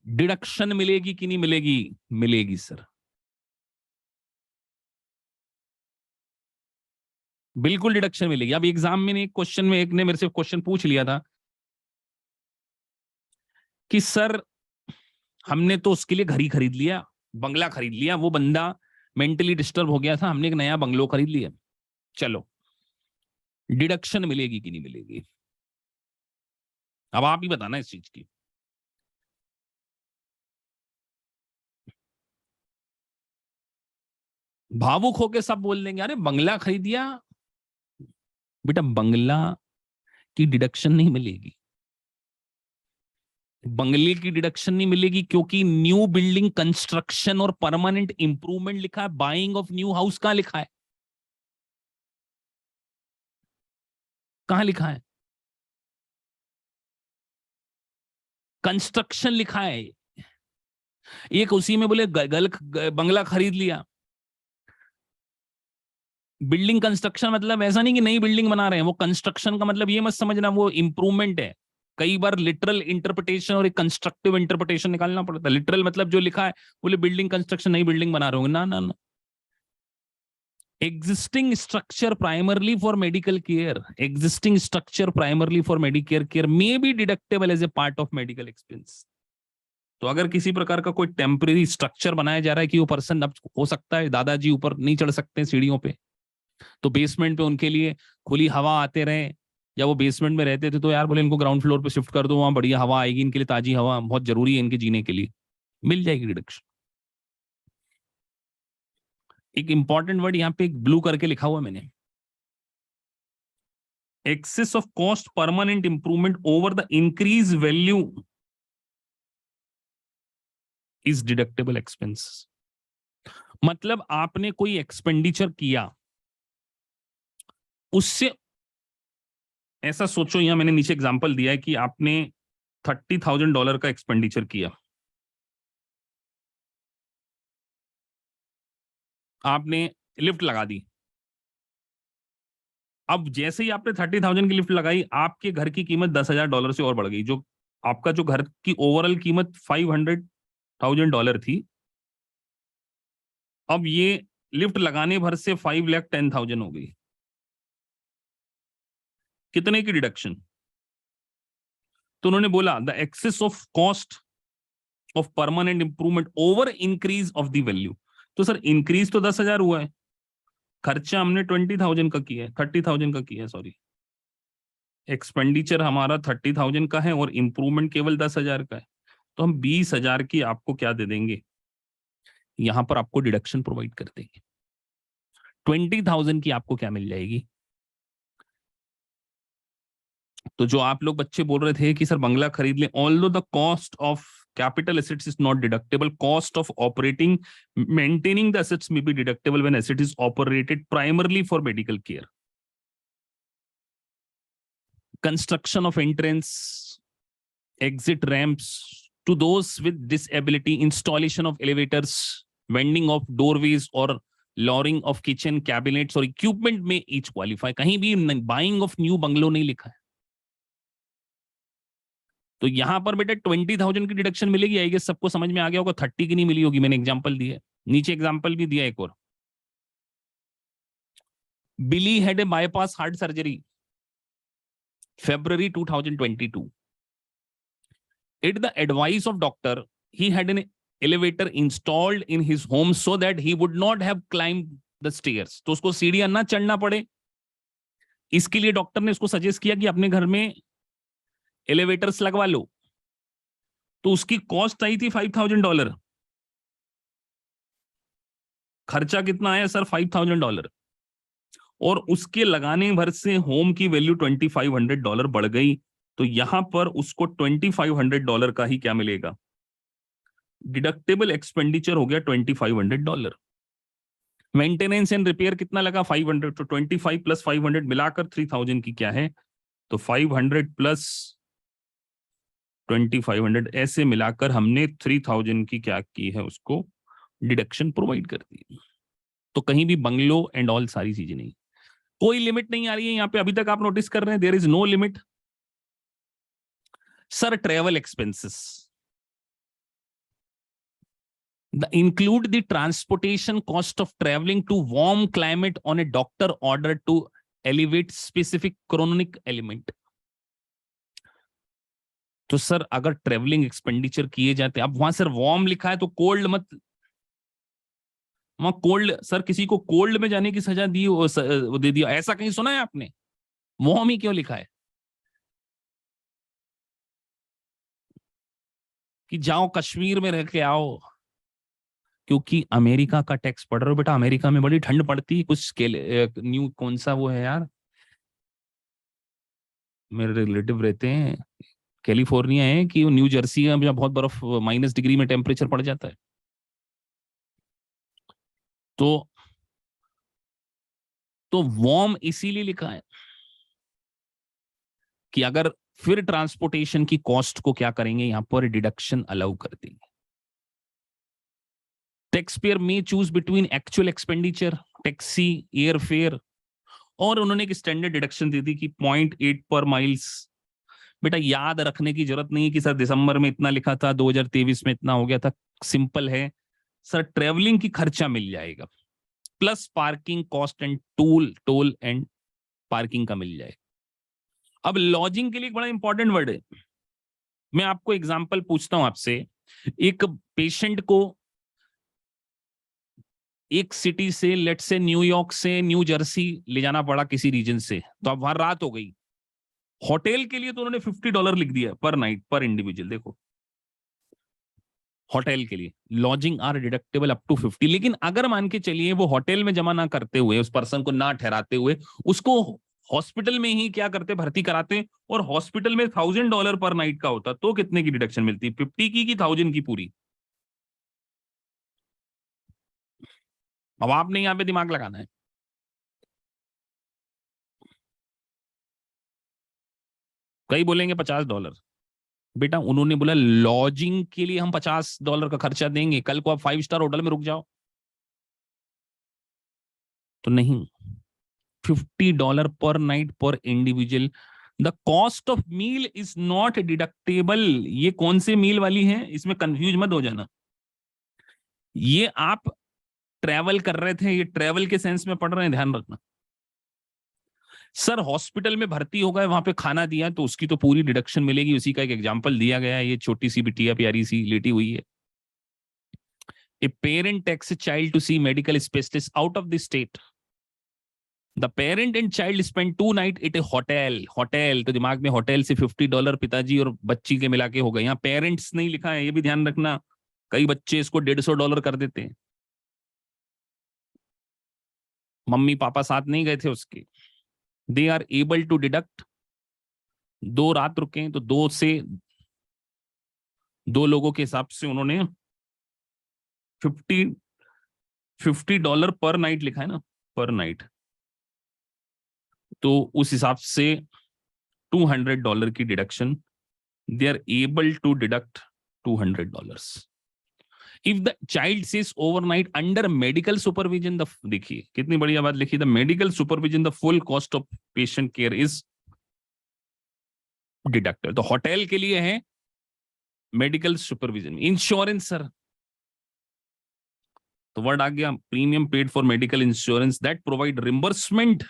A: डिडक्शन मिलेगी कि नहीं मिलेगी? मिलेगी सर, बिल्कुल डिडक्शन मिलेगी। अब एग्जाम में एक क्वेश्चन में एक ने मेरे से क्वेश्चन पूछ लिया था कि सर हमने तो उसके लिए घर ही खरीद लिया, बंगला खरीद लिया, वो बंदा मेंटली डिस्टर्ब हो गया था, हमने एक नया बंगलो खरीद लिया, चलो डिडक्शन मिलेगी कि नहीं मिलेगी? अब आप ही बताना इस चीज की। भावुक होके सब बोल देंगे अरे बंगला खरीद दिया, बेटा बंगला की डिडक्शन नहीं मिलेगी, बंगले की डिडक्शन नहीं मिलेगी क्योंकि न्यू बिल्डिंग कंस्ट्रक्शन और परमानेंट इंप्रूवमेंट लिखा है, बाइंग ऑफ न्यू हाउस कहां लिखा है? कहां लिखा है? कंस्ट्रक्शन लिखा है। एक उसी में बोले बंगला खरीद लिया, बिल्डिंग कंस्ट्रक्शन मतलब ऐसा नहीं कि नई बिल्डिंग बना रहे हैं, वो कंस्ट्रक्शन का मतलब ये मत समझना वो इंप्रूवमेंट है। कई बार लिटरल इंटरप्रिटेशन और एक कंस्ट्रक्टिव इंटरप्रिटेशन निकालना पड़ता है। लिटरल मतलब जो लिखा है, बोले बिल्डिंग कंस्ट्रक्शन, नई बिल्डिंग बना रहे होंगे, ना ना ना, existing structure primarily for medical care, existing structure primarily for medicare care may be deductible as a part of medical expense। तो अगर किसी प्रकार का कोई टेम्परेरी स्ट्रक्चर बनाया जा रहा है कि वो पर्सन, अब हो सकता है दादाजी ऊपर नहीं चढ़ सकते सीढ़ियों पे, तो बेसमेंट पे उनके लिए खुली हवा आते रहे, या वो बेसमेंट में रहते थे तो यार बोले इनको ग्राउंड फ्लोर पे शिफ्ट कर दो, वहां बढ़िया हवा आएगी इनके लिए, ताजी हवा बहुत जरूरी है इनके जीने के लिए, मिल जाएगी डिडक्शन। एक इंपॉर्टेंट वर्ड यहाँ पे एक ब्लू करके लिखा हुआ मैंने, excess of cost permanent improvement over the increased value is deductible expense। मतलब आपने कोई एक्सपेंडिचर किया, उससे, ऐसा सोचो, यहां मैंने नीचे एग्जांपल दिया है कि आपने $30,000 का एक्सपेंडिचर किया, आपने लिफ्ट लगा दी। अब जैसे ही आपने 30,000 की लिफ्ट लगाई, आपके घर की कीमत $10,000 से और बढ़ गई, जो आपका जो घर की ओवरऑल कीमत $500,000 थी, अब ये लिफ्ट लगाने भर से 5,10,000 हो गई। कितने की डिडक्शन? तो उन्होंने बोला the excess of cost of permanent improvement over increase of the value. तो सर इंक्रीज तो 10,000 हुआ है, खर्चा हमने 20,000 का किया है, 30,000 का किया है, सॉरी, एक्सपेंडिचर हमारा 30,000 का है और इंप्रूवमेंट केवल 10,000 का है, तो हम 20,000 की आपको क्या दे देंगे, यहां पर आपको डिडक्शन प्रोवाइड कर देंगे। 20,000 की आपको क्या मिल जाएगी? तो जो आप लोग बच्चे बोल रहे थे कि सर बंगला खरीद लें, although the cost of capital assets is not deductible, cost of operating maintaining the assets may be deductible when asset is operated primarily for medical care। construction of entrance exit ramps to those with disability, installation of elevators, vending of doorways or lowering of kitchen cabinets और equipment में each qualify, कहीं भी buying of new bungalow नहीं लिखा है। तो यहां पर बेटा 20,000 की डिडक्शन मिलेगी, आई गेस सबको समझ में आ गया होगा। 30 की नहीं मिली होगी, मैंने एग्जांपल दी है, नीचे एग्जांपल भी दिया एक और। Billy had a bypass heart surgery February 2022. At the advice of doctor, he had an elevator installed in his home so that he would not have climbed the stairs. तो उसको सीढ़ियां ना चढ़ना पड़े, इसके लिए डॉक्टर ने उसको सजेस्ट किया कि अपने घर में एलिवेटर्स लगवा लो। तो उसकी कॉस्ट आई थी $5,000। खर्चा कितना आया सर? $5,000। और उसके लगाने भर से होम की वैल्यू $2,500 बढ़ गई। तो यहां पर उसको $2,500 का ही क्या मिलेगा? डिडक्टेबल एक्सपेंडिचर हो गया $2,500। मेंटेनेंस एंड रिपेयर कितना लगा? 500। तो 25 प्लस 500 मिलाकर 3,000 की क्या है? तो 500 प्लस 2,500 ऐसे मिलाकर हमने 3,000 की क्या की है, उसको डिडक्शन प्रोवाइड कर दी। तो कहीं भी बंगलो एंड ऑल सारी चीजें नहीं, कोई लिमिट नहीं आ रही है यहां पे। अभी तक आप नोटिस कर रहे हैं, there is no limit. Sir travel expenses include the transportation cost of traveling to warm climate on a doctor order to elevate specific chronic element. तो सर अगर ट्रेवलिंग एक्सपेंडिचर किए जाते, अब वहां सर वार्म लिखा है तो कोल्ड मत, वहां कोल्ड, सर किसी को कोल्ड में जाने की सजा दी वो दे दिया, ऐसा कहीं सुना है आपने? वार्म ही क्यों लिखा है कि जाओ कश्मीर में रह के आओ? क्योंकि अमेरिका का टैक्स पड़ रहा हो बेटा, अमेरिका में बड़ी ठंड पड़ती है। कुछ न्यू कौन सा वो है यार, मेरे रिलेटिव रहते हैं कैलिफोर्निया है, कि न्यू जर्सी है जहाँ बहुत बर्फ, -डिग्री में टेम्परेचर पड़ जाता है। तो वार्म इसीलिए लिखा है कि अगर फिर ट्रांसपोर्टेशन की कॉस्ट को क्या करेंगे, यहां पर डिडक्शन अलाउ कर देंगे। टैक्सपेयर में choose between actual expenditure, taxi, air fare, और उन्होंने एक स्टैंडर्ड डिडक्शन दी थी कि 0.8 पर माइल्स। बेटा याद रखने की जरूरत नहीं है कि सर दिसंबर में इतना लिखा था, 2023 में इतना हो गया था। सिंपल है सर, ट्रेवलिंग की खर्चा मिल जाएगा, plus parking cost and told and parking का मिल जाएगा। अब लॉजिंग के लिए एक बड़ा इंपॉर्टेंट वर्ड है, मैं आपको एग्जांपल पूछता हूं आपसे। एक पेशेंट को एक सिटी से, लेट से न्यूयॉर्क से न्यू जर्सी ले जाना पड़ा किसी रीजन से, तो अब वहां रात हो गई। होटल के लिए तो उन्होंने $50 लिख दिया पर नाइट पर इंडिविजुअल। देखो होटल के लिए lodging are deductible up to 50। लेकिन अगर मान के चलिए वो होटल में जमा ना करते हुए, उस पर्सन को ना ठहराते हुए, उसको हॉस्पिटल में ही क्या करते, भर्ती कराते, और हॉस्पिटल में $1,000 पर नाइट का होता, तो कितने की डिडक्शन मिलती? 50 की 1,000 की पूरी? अब आपने यहां पे दिमाग लगाना है। कई बोलेंगे $50। बेटा उन्होंने बोला लॉजिंग के लिए हम $50 का खर्चा देंगे, कल को आप 5 स्टार होटल में रुक जाओ तो नहीं। $50 per night per individual. The cost of meal is not deductible. ये कौन से मील वाली है, इसमें कंफ्यूज मत हो जाना। ये आप ट्रैवल कर रहे थे, ये ट्रैवल के सेंस में पढ़ रहे हैं, ध्यान रखना। सर हॉस्पिटल में भर्ती हो गए, वहां पे खाना दिया, तो उसकी तो पूरी डिडक्शन मिलेगी। उसी का एक एग्जांपल दिया गया है, ये छोटी सी बिटिया प्यारी सी लेटी हुई है। A parent takes a child to see medical specialist out of the state. The parent and child spend 2 night at a hotel. Hotel तो दिमाग में होटल से $50 पिताजी और बच्ची के मिला के हो गए। यहाँ पेरेंट्स नहीं लिखा है, ये भी ध्यान रखना। कई बच्चे इसको $150 कर देते हैं, मम्मी पापा साथ नहीं गए थे उसके। They are able to deduct, 2 रात रुके तो 2 लोगों के हिसाब से उन्होंने 50 पर नाइट लिखा है ना, पर नाइट, तो उस हिसाब से $200 की deduction, they are able to deduct $200। If the child says overnight under medical supervision, the, देखिए कितनी बढ़िया बात लिखी, the medical supervision the full cost of patient care is deducted. तो होटल के लिए है मेडिकल सुपरविजन। इंश्योरेंस सर, तो वर्ड आ गया, premium paid for medical insurance that provide reimbursement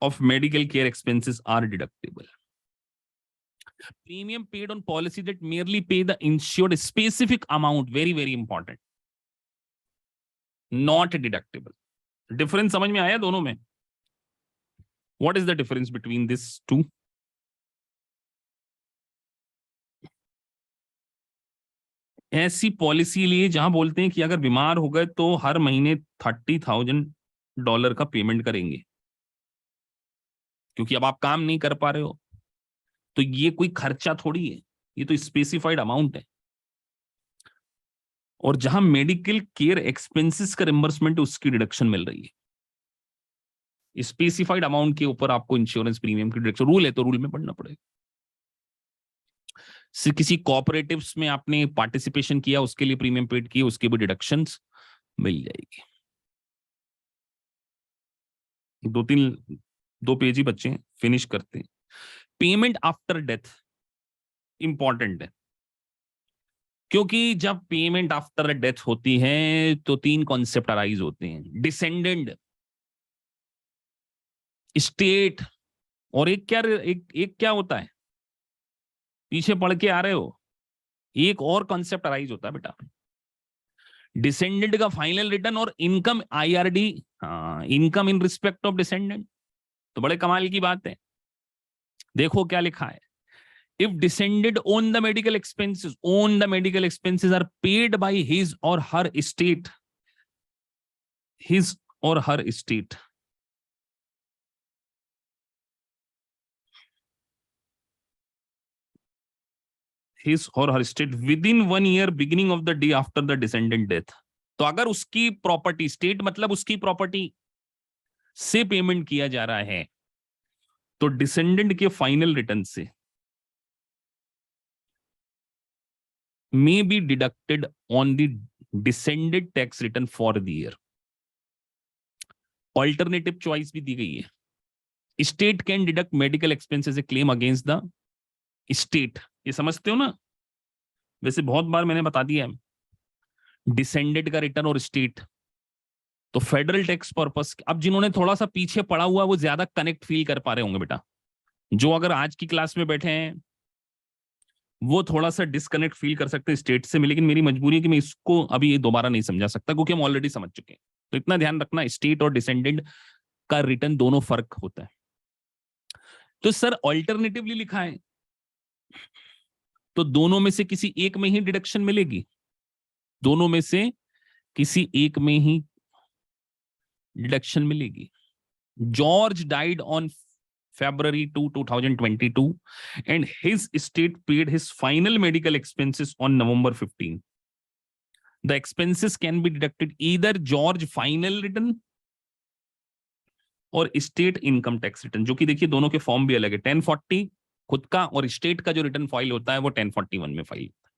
A: of medical care expenses are deductible. Premium paid on policy that merely pay the insured specific amount, very very important, not deductible. Difference समझ में आया दोनों में? What is the difference between these two? ऐसी policy लिए जहां बोलते हैं कि अगर बीमार हो गए तो हर महीने $30,000 का पेमेंट करेंगे, क्योंकि अब आप काम नहीं कर पा रहे हो, तो ये कोई खर्चा थोड़ी है, ये तो स्पेसिफाइड अमाउंट है। और जहां मेडिकल केयर एक्सपेंसेस का रिम्बर्समेंट, उसकी डिडक्शन मिल रही है। स्पेसिफाइड अमाउंट के ऊपर आपको इंश्योरेंस प्रीमियम की डिडक्शन, रूल है तो रूल में पढ़ना पड़ेगा। किसी कोऑपरेटिव्स में आपने पार्टिसिपेशन किया, उसके लिए प्रीमियम पेड किए, उसके भी डिडक्शंस मिल जाएगी। दो पेज ही बच्चे हैं, फिनिश करते हैं। पेमेंट आफ्टर डेथ इंपॉर्टेंट है, क्योंकि जब पेमेंट आफ्टर डेथ होती है तो 3 कॉन्सेप्ट अराइज होते हैं, डिसेंडेंट, स्टेट, और एक क्या होता है, पीछे पढ़ के आ रहे हो, एक और कॉन्सेप्ट अराइज होता है बेटा, डिसेंडेंट का फाइनल रिटर्न और income IRD, income in respect of descendant. तो बड़े कमाल की बात है, देखो क्या लिखा है, if descended own the medical expenses are paid by his or her estate, his or her estate, his or her estate within 1 year beginning of the day after the descendant death। तो अगर उसकी property, state मतलब उसकी property से payment किया जा रहा है, तो डिसेंडेंट के फाइनल रिटर्न से may be deducted on the descended tax return for the year। Alternative choice भी दी गई है, state can deduct medical expenses A claim against the state. ये समझते हो ना? वैसे बहुत बार मैंने बता दिया है, डिसेंडेड का रिटर्न और स्टेट, तो फेडरल टैक्स पर्पस। अब जिन्होंने थोड़ा सा पीछे पड़ा हुआ, वो ज्यादा कनेक्ट फील कर पा रहे होंगे बेटा, जो अगर आज की क्लास में बैठे हैं वो थोड़ा सा डिस्कनेक्ट फील कर सकते हैं स्टेट से, लेकिन मेरी मजबूरी है कि मैं इसको अभी ये दोबारा नहीं समझा सकता, क्योंकि हम ऑलरेडी समझ चुके हैं। तो इतना ध्यान रखना, स्टेट और डिसेंडेंट का रिटर्न दोनों फर्क होता है। तो सर ऑल्टरनेटिवली लिखा है, तो दोनों में से किसी एक में ही डिडक्शन मिलेगी, दोनों में से किसी एक में ही डिडक्शन मिलेगी। George died on February 2, 2022 and his estate paid his final medical expenses on November 15। The expenses can be deducted either George final return और स्टेट इनकम टैक्स रिटर्न, जो कि देखिए दोनों के फॉर्म भी अलग है, 1040 खुद का, और स्टेट का जो रिटर्न फाइल होता है वो 1041 में फाइल होता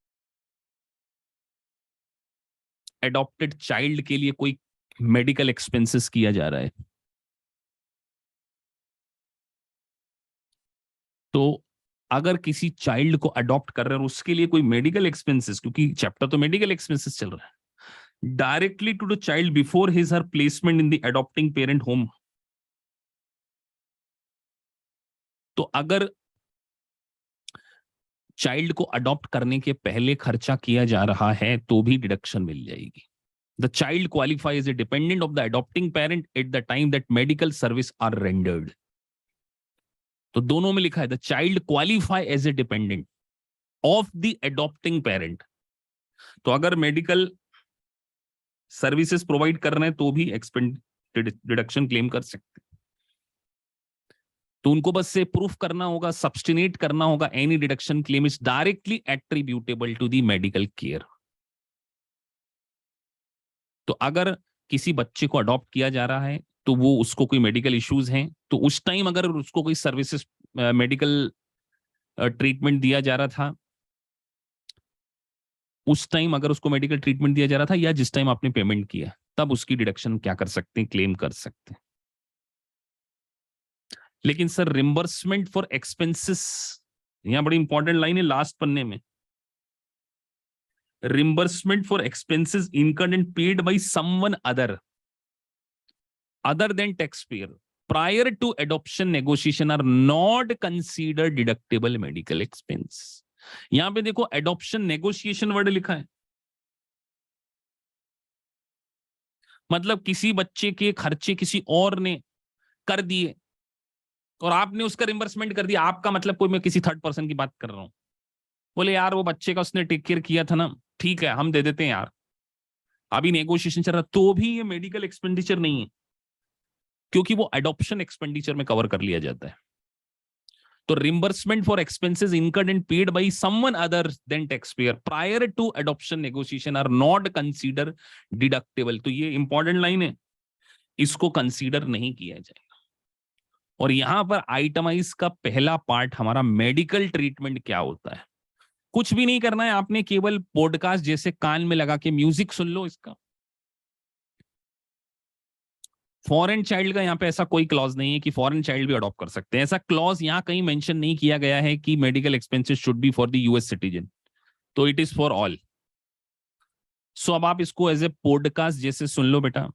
A: है। एडॉप्टेड चाइल्ड के लिए कोई मेडिकल एक्सपेंसेस किया जा रहा है, तो अगर किसी चाइल्ड को अडॉप्ट कर रहे हैं और उसके लिए कोई मेडिकल एक्सपेंसेस, क्योंकि चैप्टर तो मेडिकल एक्सपेंसेस चल रहा है, directly to the child before his her placement in the adopting parent home, तो अगर चाइल्ड को अडॉप्ट करने के पहले खर्चा किया जा रहा है तो भी डिडक्शन मिल जाएगी। The child qualify as a dependent of the adopting parent at the time that medical service are rendered. तो दोनों में लिखा है the child qualify as a dependent of the adopting parent. तो अगर मेडिकल सर्विसेज प्रोवाइड कर रहे हैं तो भी एक्सपेंड डिडक्शन क्लेम कर सकते हैं। तो उनको बस से प्रूफ करना होगा, सब्सटिनेट करना होगा, any deduction claim is directly attributable to the medical care. तो अगर किसी बच्चे को अडॉप्ट किया जा रहा है तो वो उसको कोई मेडिकल इश्यूज हैं, तो उस टाइम अगर उसको कोई सर्विसेज मेडिकल ट्रीटमेंट दिया जा रहा था उस टाइम अगर उसको मेडिकल ट्रीटमेंट दिया जा रहा था या जिस टाइम आपने पेमेंट किया, तब उसकी डिडक्शन क्या कर सकते हैं, क्लेम कर सकते हैं। लेकिन सर रिम्बर्समेंट फॉर एक्सपेंसेस, यहां बड़ी इंपॉर्टेंट लाइन है लास्ट पन्ने में, reimbursement for expenses incurred and paid by someone other than taxpayer prior to adoption negotiation are not considered deductible medical expense। यहां पे देखो adoption negotiation वर्ड लिखा है, मतलब किसी बच्चे के खर्चे किसी और ने कर दिए और आपने उसका रिम्बर्समेंट कर दिया। आपका मतलब कोई, मैं किसी थर्ड पर्सन की बात कर रहा हूं, बोले यार वो बच्चे का उसने टेक केयर किया था ना, ठीक है हम दे देते हैं यार, अभी नेगोशिएशन चल रहा, तो भी ये मेडिकल एक्सपेंडिचर नहीं है, क्योंकि वो एडॉप्शन एक्सपेंडिचर में कवर कर लिया जाता है। तो reimbursement for expenses incurred and paid by someone other than tax payer prior to adoption negotiation are not consider deductible. तो ये इंपॉर्टेंट लाइन है, इसको कंसीडर नहीं किया जाएगा। और यहां पर आइटमाइज का पहला पार्ट हमारा मेडिकल ट्रीटमेंट क्या होता है। कुछ भी नहीं करना है आपने, केवल पॉडकास्ट जैसे कान में लगा के म्यूजिक सुन लो इसका। फॉरेन चाइल्ड का यहाँ पे ऐसा कोई क्लॉज नहीं है कि फॉरेन चाइल्ड भी अडॉप्ट कर सकते हैं, ऐसा क्लॉज यहाँ कहीं मेंशन नहीं किया गया है कि medical expenses should be for the US citizen, तो इट इज फॉर ऑल। सो अब आप इसको एज ए पॉडकास्ट जैसे सुन लो बेटा,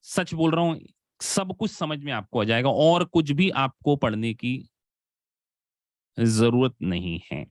A: सच बोल रहा हूं, सब कुछ समझ में आपको आ जाएगा और कुछ भी आपको पढ़ने की जरूरत नहीं है।